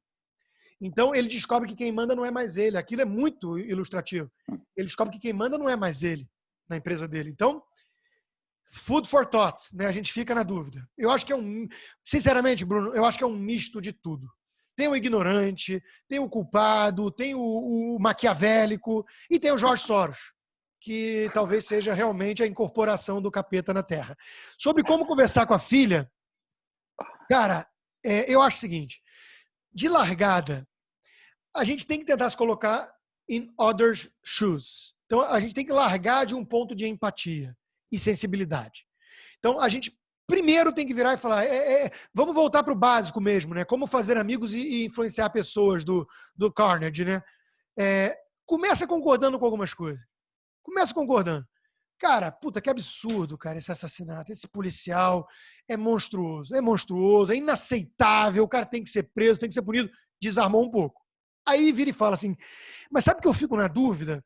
A: Então, ele descobre que quem manda não é mais ele. Aquilo é muito ilustrativo. Ele descobre que quem manda não é mais ele na empresa dele. Então, food for thought, né? A gente fica na dúvida. Eu acho que sinceramente, Bruno, eu acho que é um misto de tudo. Tem o ignorante, tem o culpado, tem o maquiavélico e tem o Jorge Soros, que talvez seja realmente a incorporação do capeta na Terra. Sobre como conversar com a filha, cara, eu acho o seguinte, de largada, a gente tem que tentar se colocar in others' shoes. Então, a gente tem que largar de um ponto de empatia e sensibilidade. Então, a gente primeiro tem que virar e falar, vamos voltar para o básico mesmo, né? Como fazer amigos e influenciar pessoas do Carnegie, né? Começa concordando com algumas coisas. Começa concordando. Cara, puta, que absurdo, cara, esse assassinato. Esse policial é monstruoso, é inaceitável, o cara tem que ser preso, tem que ser punido. Desarmou um pouco. Aí vira e fala assim, mas sabe que eu fico na dúvida?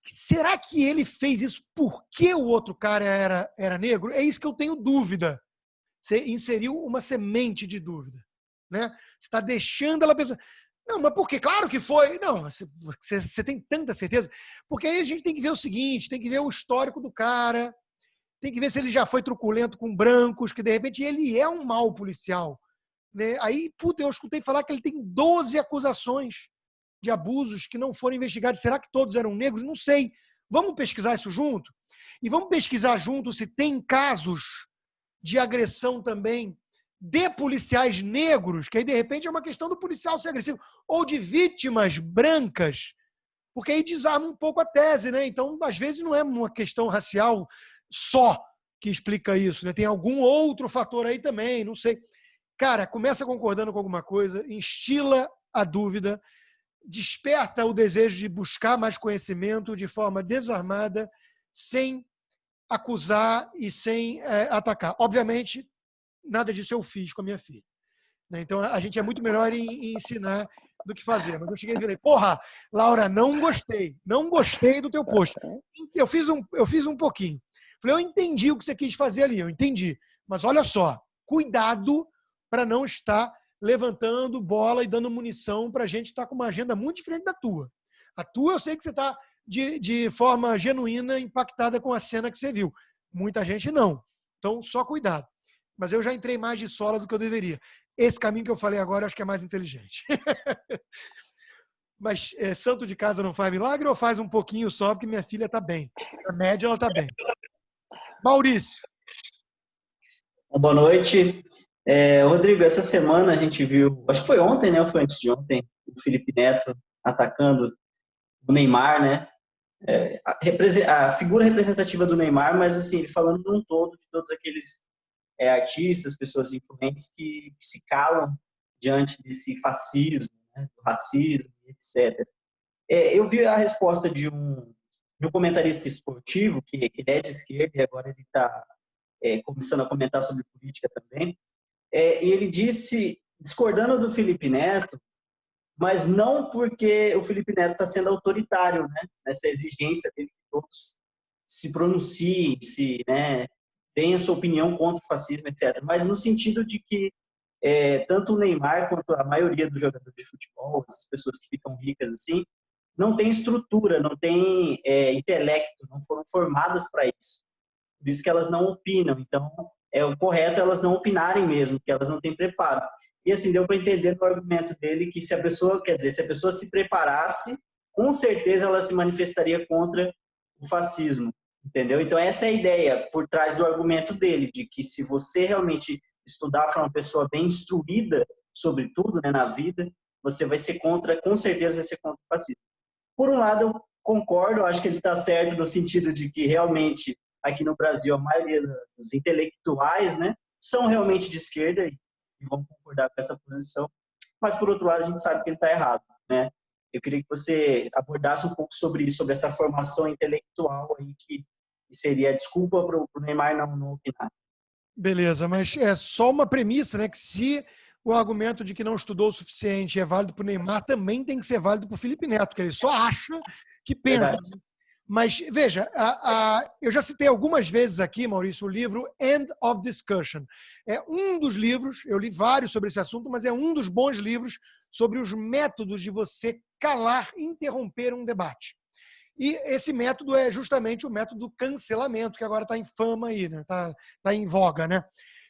A: Será que ele fez isso porque o outro cara era negro? É isso que eu tenho dúvida. Você inseriu uma semente de dúvida, né? Você está deixando ela pensar. Não, mas por quê? Claro que foi. Não, você tem tanta certeza. Porque aí a gente tem que ver o seguinte, tem que ver o histórico do cara, tem que ver se ele já foi truculento com brancos, que de repente ele é um mau policial. Né? Aí, puta, eu escutei falar que ele tem 12 acusações de abusos que não foram investigados. Será que todos eram negros? Não sei. Vamos pesquisar isso junto? E vamos pesquisar junto se tem casos de agressão também de policiais negros, que aí de repente é uma questão do policial ser agressivo, ou de vítimas brancas, porque aí desarma um pouco a tese, né? Então, às vezes não é uma questão racial só que explica isso, né? Tem algum outro fator aí também, não sei. Cara, começa concordando com alguma coisa, instila a dúvida, desperta o desejo de buscar mais conhecimento de forma desarmada, sem acusar e sem atacar. Obviamente, nada disso eu fiz com a minha filha. Então, a gente é muito melhor em ensinar do que fazer. Mas eu cheguei e falei, porra, Laura, não gostei do teu post. Eu fiz um pouquinho. Falei, eu entendi o que você quis fazer ali, eu entendi. Mas olha só, cuidado para não estar levantando bola e dando munição para a gente estar com uma agenda muito diferente da tua. A tua, eu sei que você está de forma genuína impactada com a cena que você viu. Muita gente não. Então, só cuidado. Mas eu já entrei mais de sola do que eu deveria. Esse caminho que eu falei agora, eu acho que é mais inteligente. Mas santo de casa não faz milagre ou faz um pouquinho só, porque minha filha está bem. Na média, ela está bem. Maurício.
D: Boa noite. Rodrigo, essa semana a gente viu, acho que foi ontem, né? Ou foi antes de ontem, o Felipe Neto atacando o Neymar, né? A figura representativa do Neymar, mas assim, ele falando num todo de todos aqueles artistas, pessoas influentes que se calam diante desse fascismo, né? Do racismo, etc. Eu vi a resposta de um comentarista esportivo, que ele é de esquerda e agora ele está começando a comentar sobre política também, e ele disse, discordando do Felipe Neto, mas não porque o Felipe Neto está sendo autoritário, né? Nessa exigência dele que todos se pronunciem, deem a sua opinião contra o fascismo, etc. Mas no sentido de que tanto o Neymar quanto a maioria dos jogadores de futebol, essas pessoas que ficam ricas assim, não tem estrutura, não tem intelecto, não foram formadas para isso. Por isso que elas não opinam. Então, o correto é elas não opinarem mesmo, porque elas não têm preparo. E assim, deu para entender no argumento dele que se a pessoa se preparasse, com certeza ela se manifestaria contra o fascismo, entendeu? Então, essa é a ideia por trás do argumento dele, de que se você realmente estudar para uma pessoa bem instruída sobre tudo, né, na vida, você vai ser contra, com certeza vai ser contra o fascismo. Por um lado, eu concordo, eu acho que ele está certo no sentido de que realmente aqui no Brasil a maioria dos intelectuais, né, são realmente de esquerda e vão concordar com essa posição, mas, por outro lado, a gente sabe que ele está errado, né? Eu queria que você abordasse um pouco sobre isso, sobre essa formação intelectual aí que seria a desculpa para o Neymar não opinar.
A: Beleza, mas é só uma premissa, né? Que se o argumento de que não estudou o suficiente é válido para o Neymar, também tem que ser válido para o Felipe Neto, que ele só acha que pensa.
D: Verdade.
A: Mas, veja, eu já citei algumas vezes aqui, Maurício, o livro End of Discussion. É um dos livros, eu li vários sobre esse assunto, mas é um dos bons livros sobre os métodos de você calar, interromper um debate. E esse método é justamente o método do cancelamento, que agora está em fama aí, né? Tá em voga, né?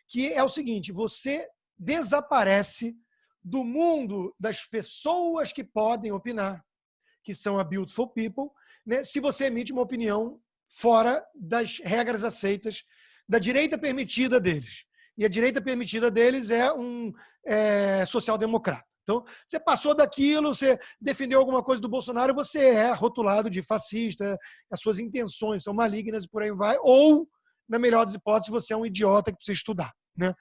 A: Que é o seguinte, você desaparece do mundo das pessoas que podem opinar, que são a Beautiful People, né? Se você emite uma opinião fora das regras aceitas da direita permitida deles. E a direita permitida deles é um social-democrata. Então, você passou daquilo, você defendeu alguma coisa do Bolsonaro, você é rotulado de fascista, as suas intenções são malignas e por aí vai, ou, na melhor das hipóteses, você é um idiota que precisa estudar, né?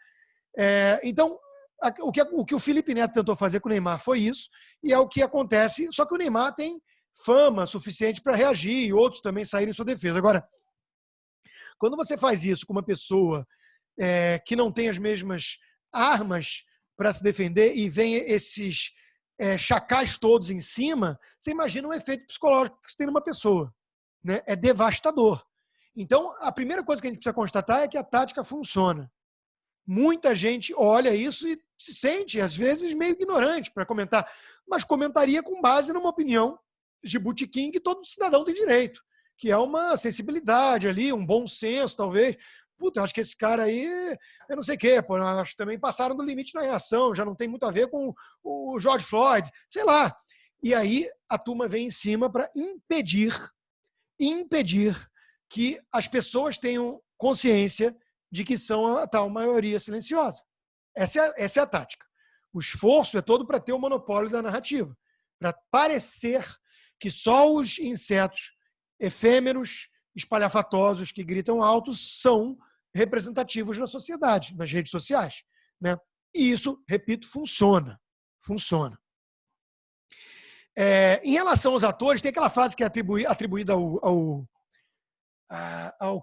A: Então, o que o Felipe Neto tentou fazer com o Neymar foi isso, e é o que acontece, só que o Neymar tem fama suficiente para reagir e outros também saírem em sua defesa. Agora, quando você faz isso com uma pessoa que não tem as mesmas armas para se defender e vem esses chacais todos em cima, você imagina um efeito psicológico que você tem numa pessoa, né? É devastador. Então, a primeira coisa que a gente precisa constatar é que a tática funciona. Muita gente olha isso e se sente, às vezes, meio ignorante para comentar, mas comentaria com base numa opinião de botequim que todo cidadão tem direito, que é uma sensibilidade ali, um bom senso, talvez. Puta, eu acho que esse cara aí, eu não sei o quê, pô, acho que também passaram do limite na reação, já não tem muito a ver com o George Floyd, sei lá. E aí a turma vem em cima para impedir que as pessoas tenham consciência de que são a tal maioria silenciosa. Essa é a tática. O esforço é todo para ter o monopólio da narrativa, para parecer que só os insetos efêmeros, espalhafatosos, que gritam alto, são representativos na sociedade, nas redes sociais, né? E isso, repito, funciona. Funciona. Em relação aos atores, tem aquela frase que é atribuída ao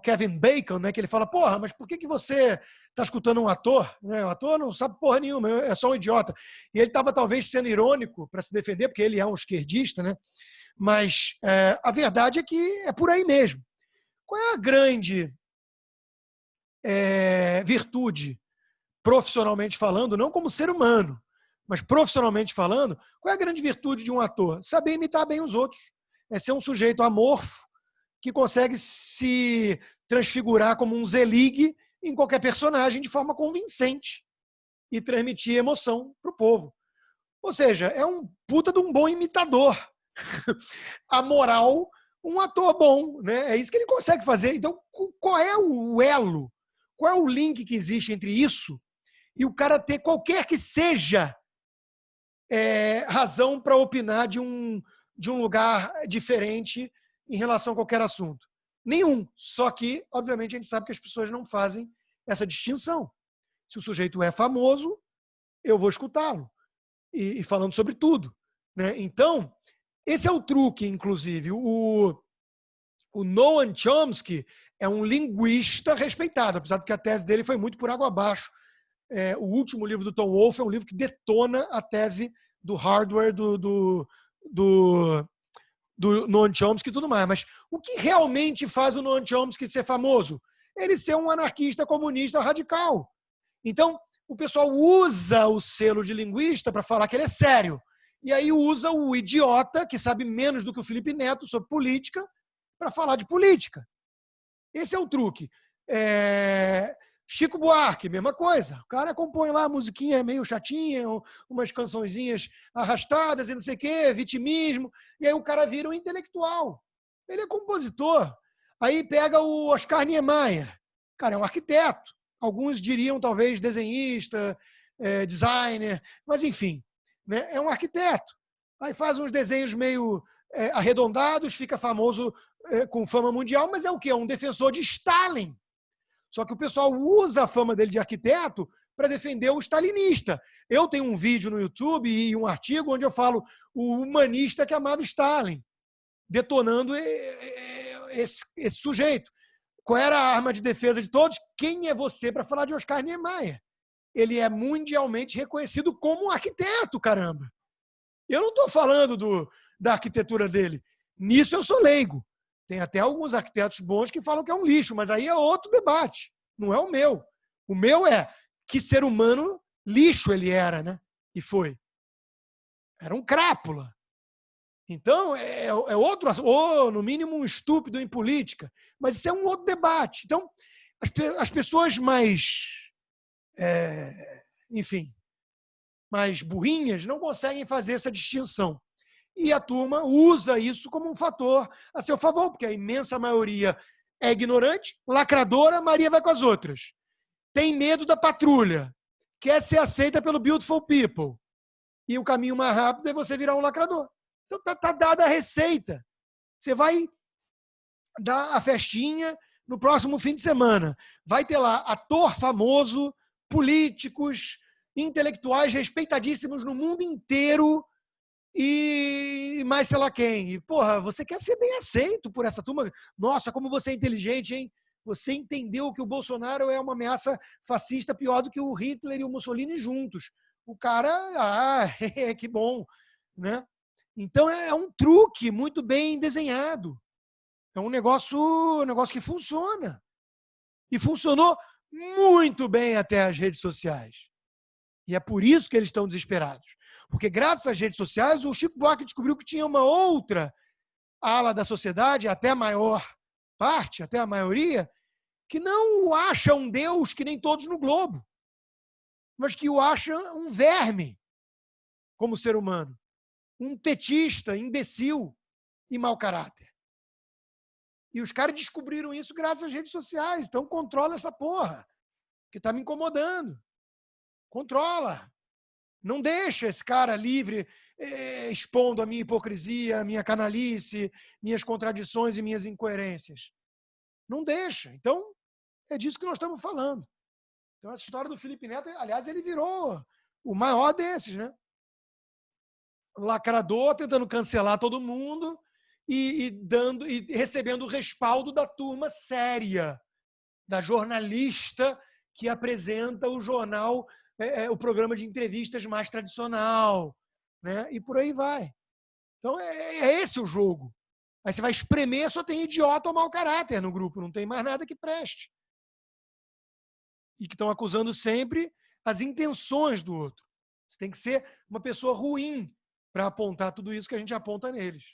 A: Kevin Bacon, né, que ele fala, porra, mas por que você está escutando um ator? Né? O ator não sabe porra nenhuma, é só um idiota. E ele estava talvez sendo irônico para se defender, porque ele é um esquerdista, né? Mas a verdade é que é por aí mesmo. Qual é a grande virtude, profissionalmente falando, não como ser humano, mas profissionalmente falando, qual é a grande virtude de um ator? Saber imitar bem os outros. É ser um sujeito amorfo que consegue se transfigurar como um Zelig em qualquer personagem de forma convincente e transmitir emoção para o povo. Ou seja, é um puta de um bom imitador. A moral, um ator bom, né? É isso que ele consegue fazer. Então, qual é o elo? Qual é o link que existe entre isso e o cara ter qualquer que seja razão para opinar de um lugar diferente em relação a qualquer assunto? Nenhum. Só que, obviamente, a gente sabe que as pessoas não fazem essa distinção. Se o sujeito é famoso, eu vou escutá-lo. E falando sobre tudo, né? Então, esse é o truque, inclusive. O Noam Chomsky é um linguista respeitado, apesar de que a tese dele foi muito por água abaixo. O último livro do Tom Wolfe é um livro que detona a tese do hardware do Noam Chomsky e tudo mais. Mas o que realmente faz o Noam Chomsky ser famoso? Ele ser um anarquista comunista radical. Então, o pessoal usa o selo de linguista para falar que ele é sério. E aí usa o idiota, que sabe menos do que o Felipe Neto sobre política, para falar de política. Esse é o truque. Chico Buarque, mesma coisa. O cara compõe lá a musiquinha meio chatinha, umas cançõezinhas arrastadas e não sei o quê, vitimismo, e aí o cara vira um intelectual. Ele é compositor. Aí pega o Oscar Niemeyer. O cara é um arquiteto. Alguns diriam talvez desenhista, designer, mas enfim, né? É um arquiteto. Aí faz uns desenhos meio arredondados, fica famoso com fama mundial, mas é o quê? É um defensor de Stalin. Só que o pessoal usa a fama dele de arquiteto para defender o stalinista. Eu tenho um vídeo no YouTube e um artigo onde eu falo o humanista que amava Stalin, detonando esse sujeito. Qual era a arma de defesa de todos? Quem é você para falar de Oscar Niemeyer? Ele é mundialmente reconhecido como um arquiteto, caramba. Eu não estou falando da arquitetura dele. Nisso eu sou leigo. Tem até alguns arquitetos bons que falam que é um lixo, mas aí é outro debate. Não é o meu. O meu é que ser humano lixo ele era, né? E foi. Era um crápula. Então, é outro, ou no mínimo um estúpido em política. Mas isso é um outro debate. Então, as pessoas mais, enfim, mais burrinhas não conseguem fazer essa distinção. E a turma usa isso como um fator a seu favor, porque a imensa maioria é ignorante, lacradora, Maria vai com as outras. Tem medo da patrulha, quer ser aceita pelo beautiful people. E o caminho mais rápido é você virar um lacrador. Então tá dada a receita. Você vai dar a festinha no próximo fim de semana. Vai ter lá ator famoso, políticos, intelectuais respeitadíssimos no mundo inteiro, e mais sei lá quem. E, porra, você quer ser bem aceito por essa turma? Nossa, como você é inteligente, hein? Você entendeu que o Bolsonaro é uma ameaça fascista pior do que o Hitler e o Mussolini juntos. O cara, que bom, né? Então é um truque muito bem desenhado. É um negócio que funciona. E funcionou muito bem até as redes sociais. E é por isso que eles estão desesperados. Porque graças às redes sociais, o Chico Buarque descobriu que tinha uma outra ala da sociedade, até a maior parte, até a maioria, que não o acha um Deus que nem todos no globo, mas que o acha um verme como ser humano, um petista, imbecil e mau caráter. E os caras descobriram isso graças às redes sociais. Então controla essa porra, que está me incomodando. Controla. Não deixa esse cara livre, expondo a minha hipocrisia, a minha canalice, minhas contradições e minhas incoerências. Não deixa. Então, é disso que nós estamos falando. Então, essa história do Felipe Neto, aliás, ele virou o maior desses, né? Lacrador, tentando cancelar todo mundo e recebendo o respaldo da turma séria, da jornalista que apresenta o jornal, o programa de entrevistas mais tradicional, né? E por aí vai. Então, é esse o jogo. Aí você vai espremer, só tem idiota ou mau caráter no grupo, não tem mais nada que preste. E que estão acusando sempre as intenções do outro. Você tem que ser uma pessoa ruim para apontar tudo isso que a gente aponta neles.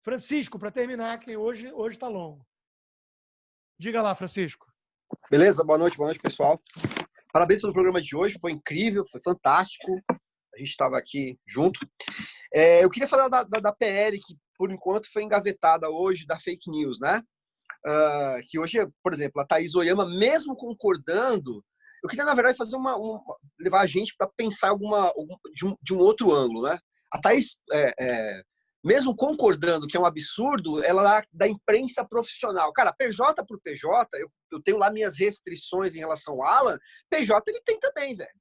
A: Francisco, para terminar, que hoje está longo. Diga lá, Francisco.
E: Beleza? Boa noite, pessoal. Parabéns pelo programa de hoje, foi incrível, foi fantástico. A gente estava aqui junto. Eu queria falar da PL, que por enquanto foi engavetada hoje, da fake news, né? Que hoje, por exemplo, a Thaís Oyama, mesmo concordando, eu queria, na verdade, fazer levar a gente para pensar de um outro ângulo, né? A Thaís, mesmo concordando que é um absurdo, ela da imprensa profissional. Cara, PJ por PJ, eu tenho lá minhas restrições em relação ao Alan, PJ ele tem também, velho.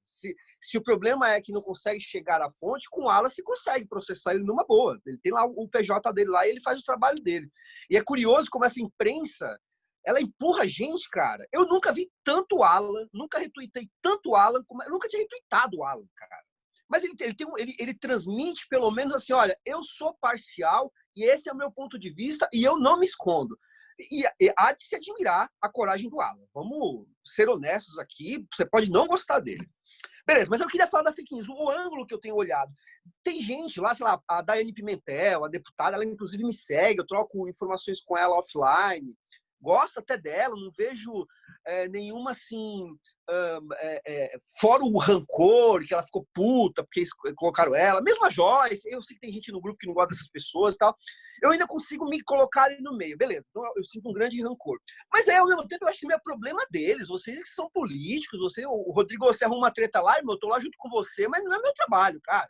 E: Se o problema é que não consegue chegar à fonte, com o Alan se consegue processar ele numa boa. Ele tem lá o PJ dele lá e ele faz o trabalho dele. E é curioso como essa imprensa, ela empurra a gente, cara. Eu nunca vi tanto Alan, nunca retuitei tanto Alan, eu nunca tinha retuitado o Alan, cara. Mas ele transmite pelo menos assim, olha, eu sou parcial e esse é o meu ponto de vista e eu não me escondo. E há de se admirar a coragem do Alan. Vamos ser honestos aqui, você pode não gostar dele. Beleza, mas eu queria falar da fake news. O ângulo que eu tenho olhado. Tem gente lá, sei lá, a Daiane Pimentel, a deputada, ela inclusive me segue, eu troco informações com ela offline. Gosto até dela, não vejo nenhuma assim, fora o rancor, que ela ficou puta porque colocaram ela, mesmo a Joyce, eu sei que tem gente no grupo que não gosta dessas pessoas e tal, eu ainda consigo me colocar ali no meio, beleza, então eu sinto um grande rancor, mas ao mesmo tempo eu acho que é problema deles, vocês que são políticos, o Rodrigo, você arruma uma treta lá, eu tô lá junto com você, mas não é meu trabalho, cara.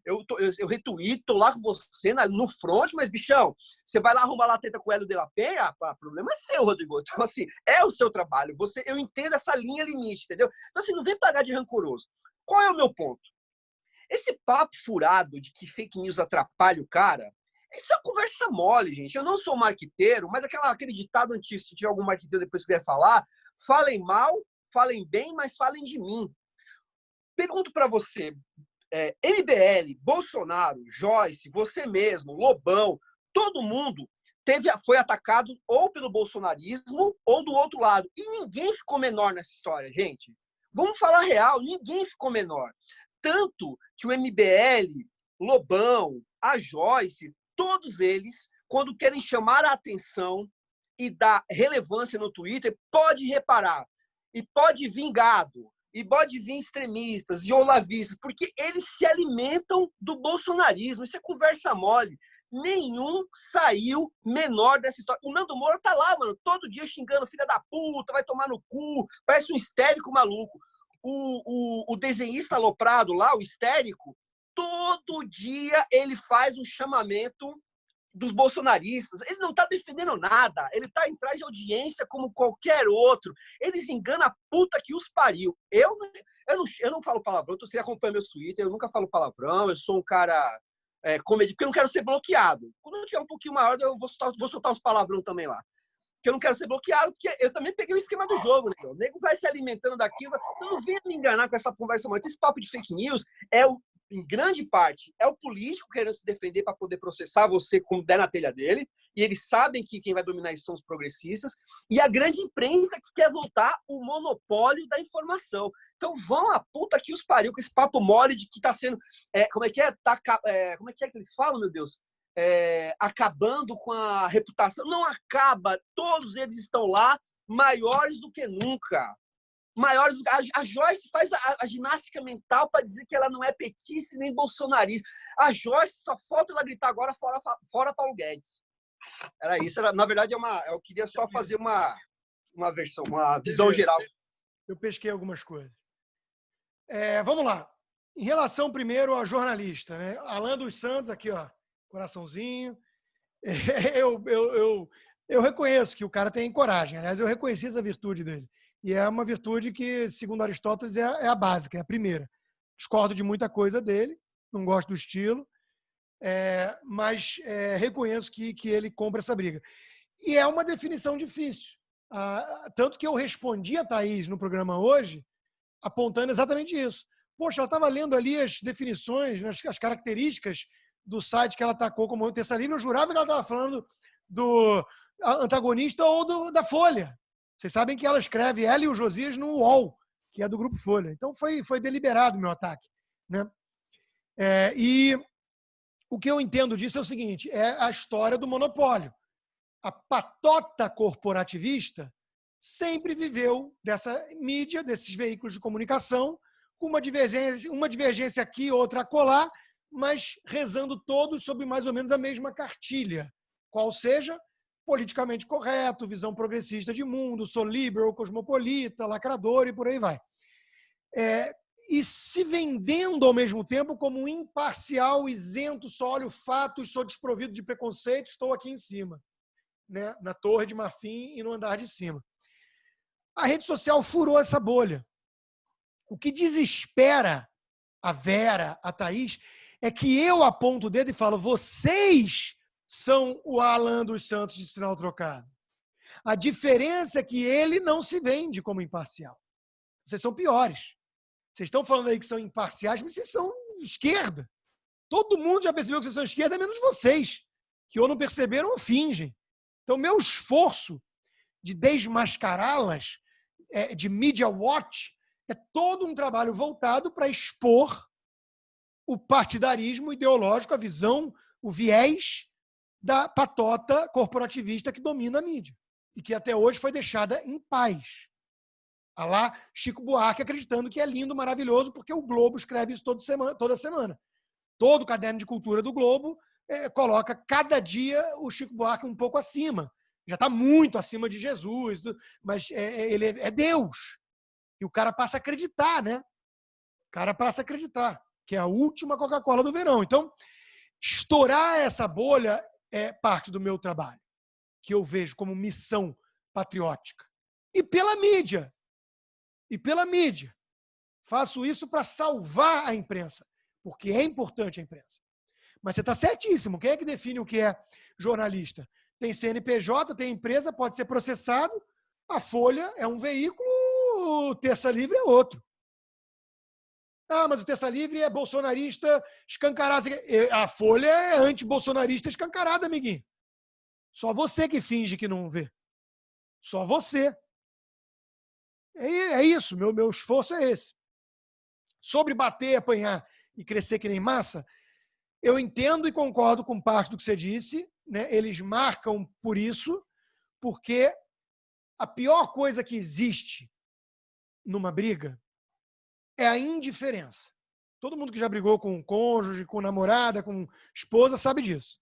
E: eu retuito, tô lá com você no front, mas, bichão, você vai lá arrumar lá a treta com o Hélio de la Penha, o problema é seu, Rodrigo. Então, assim, é o seu trabalho. Eu entendo essa linha limite, entendeu? Então, assim, não vem pagar de rancoroso. Qual é o meu ponto? Esse papo furado de que fake news atrapalha o cara, isso é conversa mole, gente. Eu não sou marqueteiro, mas aquele ditado antigo, se tiver algum marqueteiro depois quiser falar, falem mal, falem bem, mas falem de mim. Pergunto para você, MBL, Bolsonaro, Joyce, você mesmo, Lobão, todo mundo foi atacado ou pelo bolsonarismo ou do outro lado. E ninguém ficou menor nessa história, gente. Vamos falar real, ninguém ficou menor. Tanto que o MBL, Lobão, a Joyce, todos eles, quando querem chamar a atenção e dar relevância no Twitter, pode reparar. E pode vir gado. E pode vir extremistas e olavistas, porque eles se alimentam do bolsonarismo. Isso é conversa mole. Nenhum saiu menor dessa história. O Nando Moura tá lá, mano, todo dia xingando filha da puta, vai tomar no cu, parece um histérico maluco. O desenhista aloprado lá, o histérico, todo dia ele faz um chamamento dos bolsonaristas. Ele não está defendendo nada. Ele está em trás de audiência como qualquer outro. Eles enganam a puta que os pariu. Eu não falo palavrão. Você acompanha meu Twitter. Eu nunca falo palavrão. Eu sou um cara comediante, porque eu não quero ser bloqueado. Quando eu tiver um pouquinho maior, eu vou soltar uns palavrão também lá. Porque eu não quero ser bloqueado, porque eu também peguei o esquema do jogo, né? O nego vai se alimentando daquilo. Então não venha me enganar com essa conversa. Esse papo de fake news em grande parte, é o político querendo se defender para poder processar você como der na telha dele, e eles sabem que quem vai dominar isso são os progressistas, e a grande imprensa que quer voltar o monopólio da informação. Então vão a puta que os pariu com esse papo mole de que está sendo... como é que é? Como é que eles falam, meu Deus? Acabando com a reputação. Não acaba. Todos eles estão lá, maiores do que nunca. Maiores. A Joyce faz a ginástica mental para dizer que ela não é petista nem bolsonarista. A Joyce só falta ela gritar agora fora Paulo Guedes. Era isso. Na verdade, eu queria só fazer uma visão geral.
A: Eu pesquei algumas coisas. Vamos lá. Em relação, primeiro, ao jornalista, né? Alan dos Santos, aqui, ó, coraçãozinho. Eu reconheço que o cara tem coragem. Aliás, eu reconheci essa virtude dele. E é uma virtude que, segundo Aristóteles, é a básica, é a primeira. Discordo de muita coisa dele, não gosto do estilo, mas reconheço que ele compra essa briga. E é uma definição difícil. Tanto que eu respondi a Thaís no programa hoje, apontando exatamente isso. Poxa, ela estava lendo ali as definições, as características do site que ela atacou como terça livre. Eu jurava que ela estava falando do antagonista ou da Folha. Vocês sabem que ela escreve, ela e o Josias, no UOL, que é do Grupo Folha. Então, foi deliberado o meu ataque, né? E o que eu entendo disso é o seguinte, é a história do monopólio. A patota corporativista sempre viveu dessa mídia, desses veículos de comunicação, com uma divergência aqui, outra acolá, mas rezando todos sobre mais ou menos a mesma cartilha, qual seja politicamente correto, visão progressista de mundo, sou liberal, cosmopolita, lacrador e por aí vai. E se vendendo ao mesmo tempo como imparcial, isento, só olho fatos, sou desprovido de preconceito, estou aqui em cima, né? Na Torre de Marfim e no andar de cima. A rede social furou essa bolha. O que desespera a Vera, a Thaís, é que eu aponto o dedo e falo, vocês são o Alan dos Santos de sinal trocado. A diferença é que ele não se vende como imparcial. Vocês são piores. Vocês estão falando aí que são imparciais, mas vocês são esquerda. Todo mundo já percebeu que vocês são esquerda, menos vocês, que ou não perceberam ou fingem. Então, meu esforço de desmascará-las, de media watch, é todo um trabalho voltado para expor o partidarismo ideológico, a visão, o viés da patota corporativista que domina a mídia e que até hoje foi deixada em paz. A lá Chico Buarque acreditando que é lindo, maravilhoso, porque o Globo escreve isso toda semana. Todo o caderno de cultura do Globo coloca cada dia o Chico Buarque um pouco acima. Já está muito acima de Jesus, mas ele é Deus. E o cara passa a acreditar, né? O cara passa a acreditar que é a última Coca-Cola do verão. Então, estourar essa bolha é parte do meu trabalho, que eu vejo como missão patriótica. E pela mídia. Faço isso para salvar a imprensa, porque é importante a imprensa. Mas você está certíssimo. Quem é que define o que é jornalista? Tem CNPJ, tem empresa, pode ser processado. A Folha é um veículo, o Terça Livre é outro. Ah, mas o Terça Livre é bolsonarista escancarado. A Folha é anti-bolsonarista escancarada, amiguinho. Só você que finge que não vê. Só você. É isso, meu esforço é esse. Sobre bater, apanhar e crescer que nem massa, eu entendo e concordo com parte do que você disse, né? Eles marcam por isso, porque a pior coisa que existe numa briga é a indiferença. Todo mundo que já brigou com um cônjuge, com namorada, com esposa, sabe disso.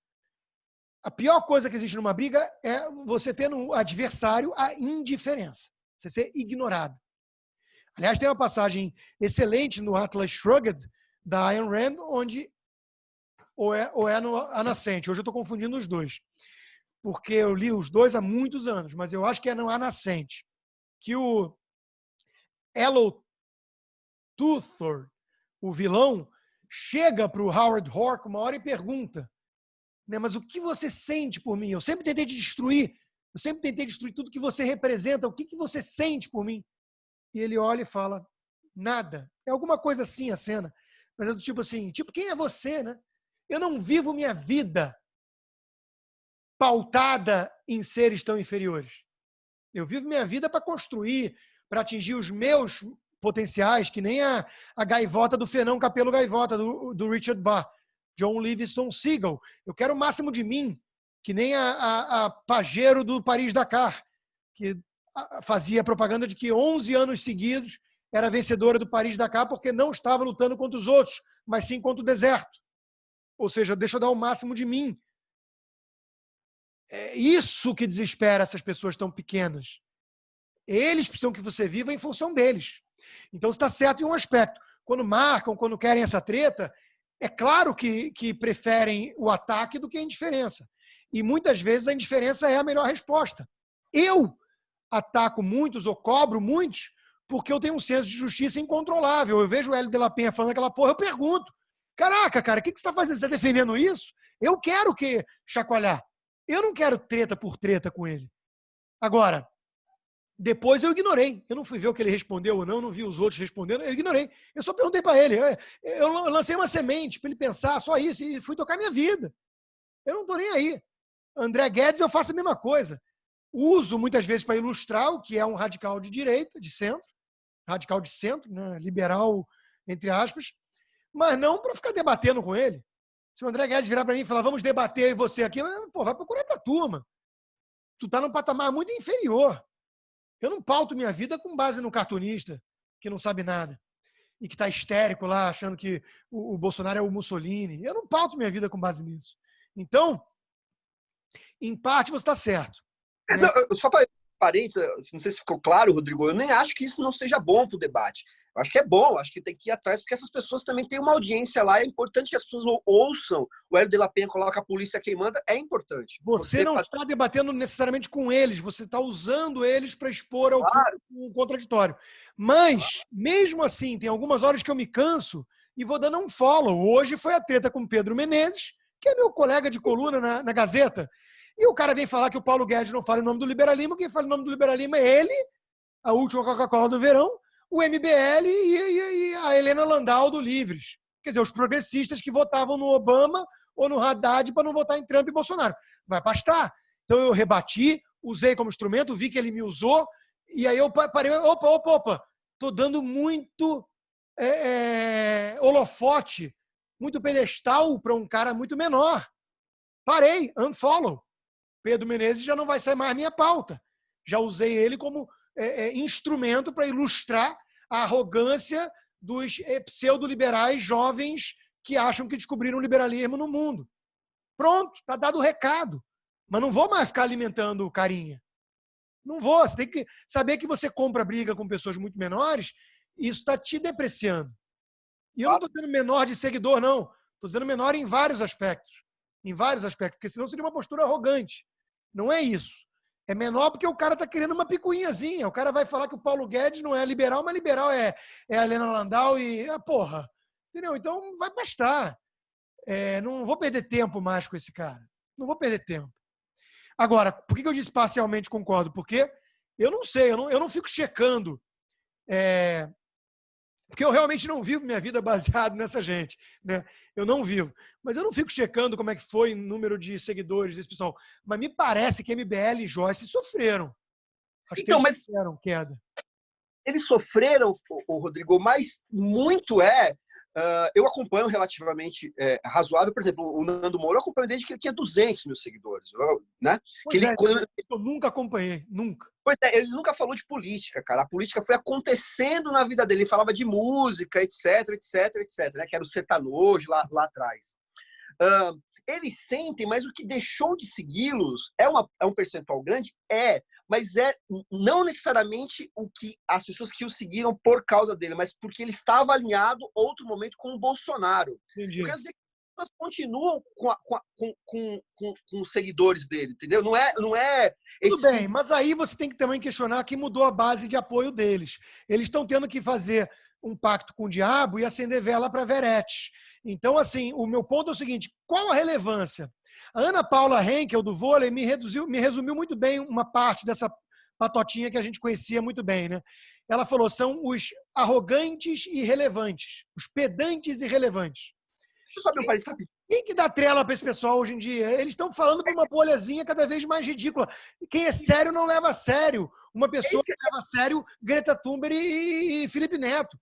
A: A pior coisa que existe numa briga é você ter no adversário a indiferença. Você ser ignorado. Aliás, tem uma passagem excelente no Atlas Shrugged, da Ayn Rand, onde ou é no A Nascente. Hoje eu estou confundindo os dois, porque eu li os dois há muitos anos, mas eu acho que é no A Nascente, que o Elo Tuthor, o vilão, chega para o Howard Hawks uma hora e pergunta, né, mas o que você sente por mim? Eu sempre tentei te destruir, tudo que você representa, o que você sente por mim? E ele olha e fala, nada. É alguma coisa assim a cena, mas é do tipo assim, quem é você, né? Eu não vivo minha vida pautada em seres tão inferiores. Eu vivo minha vida para construir, para atingir os meus potenciais, que nem a gaivota do Fernão Capelo Gaivota, do Richard Bach, John Livingston Seagull. Eu quero o máximo de mim, que nem a Pajero do Paris-Dakar, que fazia propaganda de que 11 anos seguidos era vencedora do Paris-Dakar porque não estava lutando contra os outros, mas sim contra o deserto. Ou seja, deixa eu dar o máximo de mim. É isso que desespera essas pessoas tão pequenas. Eles precisam que você viva em função deles. Então, você está certo em um aspecto. Quando marcam, quando querem essa treta, é claro que preferem o ataque do que a indiferença. E muitas vezes a indiferença é a melhor resposta. Eu ataco muitos ou cobro muitos porque eu tenho um senso de justiça incontrolável. Eu vejo o Hélio de la Penha falando aquela porra, eu pergunto, caraca, cara, o que você está fazendo? Você está defendendo isso? Eu quero chacoalhar. Eu não quero treta por treta com ele. Agora, depois eu ignorei. Eu não fui ver o que ele respondeu ou não vi os outros respondendo, eu ignorei. Eu só perguntei para ele. Eu lancei uma semente para ele pensar, só isso, e fui tocar minha vida. Eu não estou nem aí. André Guedes, eu faço a mesma coisa. Uso muitas vezes para ilustrar o que é um radical de direita, de centro, radical de centro, né? Liberal, entre aspas, mas não para ficar debatendo com ele. Se o André Guedes virar para mim e falar, vamos debater e você aqui, pô, vai procurar tua turma. Tu está num patamar muito inferior. Eu não pauto minha vida com base no cartunista, que não sabe nada, e que está histérico lá, achando que o Bolsonaro é o Mussolini. Eu não pauto minha vida com base nisso. Então, em parte, você está certo.
E: Não, só para parênteses, não sei se ficou claro, Rodrigo, eu nem acho que isso não seja bom para o debate. Eu acho que é bom, acho que tem que ir atrás, porque essas pessoas também têm uma audiência lá, é importante que as pessoas ouçam. O Hélio de la Penha coloca a polícia queimando, é importante.
A: Você não está debatendo necessariamente com eles, você está usando eles para expor ao público contraditório. Mas, mesmo assim, tem algumas horas que eu me canso e vou dando um follow. Hoje foi a treta com o Pedro Menezes, que é meu colega de coluna na Gazeta. E o cara vem falar que o Paulo Guedes não fala em nome do liberalismo, quem fala em nome do liberalismo é ele, a última Coca-Cola do verão, o MBL e a Helena Landau do Livres. Quer dizer, os progressistas que votavam no Obama ou no Haddad para não votar em Trump e Bolsonaro. Vai pastar. Então eu rebati, usei como instrumento, vi que ele me usou, e aí eu parei, opa, estou dando muito holofote, muito pedestal para um cara muito menor. Parei, unfollow. Pedro Menezes já não vai ser mais minha pauta. Já usei ele como instrumento para ilustrar a arrogância dos pseudo-liberais jovens que acham que descobriram o liberalismo no mundo. Pronto, está dado o recado. Mas não vou mais ficar alimentando carinha. Não vou. Você tem que saber que você compra briga com pessoas muito menores e isso está te depreciando. E eu não estou dizendo menor de seguidor, não. Estou dizendo menor em vários aspectos. Em vários aspectos, porque senão seria uma postura arrogante. Não é isso. É menor porque o cara está querendo uma picuinhazinha. O cara vai falar que o Paulo Guedes não é liberal, mas liberal é a Helena Landau e... porra. Entendeu? Então vai bastar. Não vou perder tempo mais com esse cara. Não vou perder tempo. Agora, por que eu disse parcialmente concordo? Porque eu não sei, eu não fico checando. Porque eu realmente não vivo minha vida baseado nessa gente, né? Eu não vivo. Mas eu não fico checando como é que foi o número de seguidores desse pessoal. Mas me parece que MBL e Joyce sofreram. Acho que eles tiveram queda.
E: Eles sofreram, Rodrigo, mas muito eu acompanho relativamente razoável. Por exemplo, o Nando Moura eu acompanho desde que ele tinha 200 mil seguidores. Né?
A: Eu nunca acompanhei, nunca.
E: Pois ele nunca falou de política, cara. A política foi acontecendo na vida dele. Ele falava de música, etc, né? Que era o sertanojo lá atrás. Eles sentem, mas o que deixou de segui-los é um percentual grande? Mas não necessariamente as pessoas que o seguiram por causa dele, mas porque ele estava alinhado outro momento com o Bolsonaro.
A: Entendi.
E: Eu quero dizer que as pessoas continuam com os seguidores dele, entendeu? Não é
A: Tudo bem, mas aí você tem que também questionar que mudou a base de apoio deles. Eles estão tendo que fazer um pacto com o diabo e acender vela para Veretes. Então, assim, o meu ponto é o seguinte, qual a relevância? A Ana Paula Henkel, do vôlei, me resumiu muito bem uma parte dessa patotinha que a gente conhecia muito bem, né? Ela falou, são os arrogantes e irrelevantes, os pedantes e irrelevantes.
E: Deixa eu só ver um parênteses rapidinho.
A: Quem que dá trela para esse pessoal hoje em dia? Eles estão falando para uma bolhazinha cada vez mais ridícula. Quem é sério não leva a sério. Uma pessoa que leva a sério Greta Thunberg e Felipe Neto.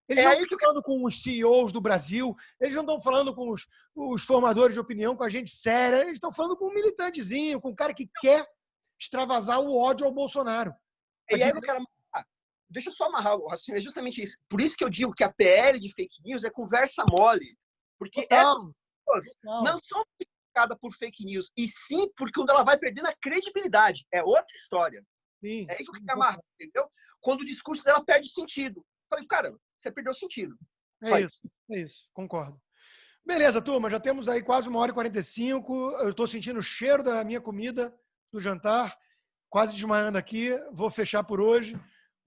A: Eles não estão falando com os CEOs do Brasil, eles não estão falando com os formadores de opinião, com a gente séria, eles estão falando com um militantezinho, com um cara que quer extravasar o ódio ao Bolsonaro.
E: E aí eu quero... Deixa eu só amarrar o raciocínio, é justamente isso. Por isso que eu digo que a PL de fake news é conversa mole. Porque essas pessoas não são criticadas por fake news, e sim porque quando ela vai perdendo a credibilidade. É outra história.
A: Sim,
E: é isso que eu quero amarrar, entendeu? Quando o discurso dela perde sentido. Eu falei, cara, você perdeu o sentido.
A: É isso, concordo. Beleza, turma, já temos aí quase 1h45. Eu estou sentindo o cheiro da minha comida, do jantar, quase desmaiando aqui. Vou fechar por hoje.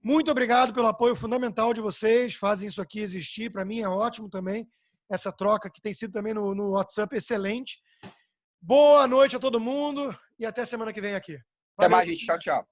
A: Muito obrigado pelo apoio fundamental de vocês, fazem isso aqui existir. Para mim é ótimo também, essa troca que tem sido também no WhatsApp excelente. Boa noite a todo mundo e até semana que vem aqui.
E: Valeu. Até mais, gente. Tchau, tchau.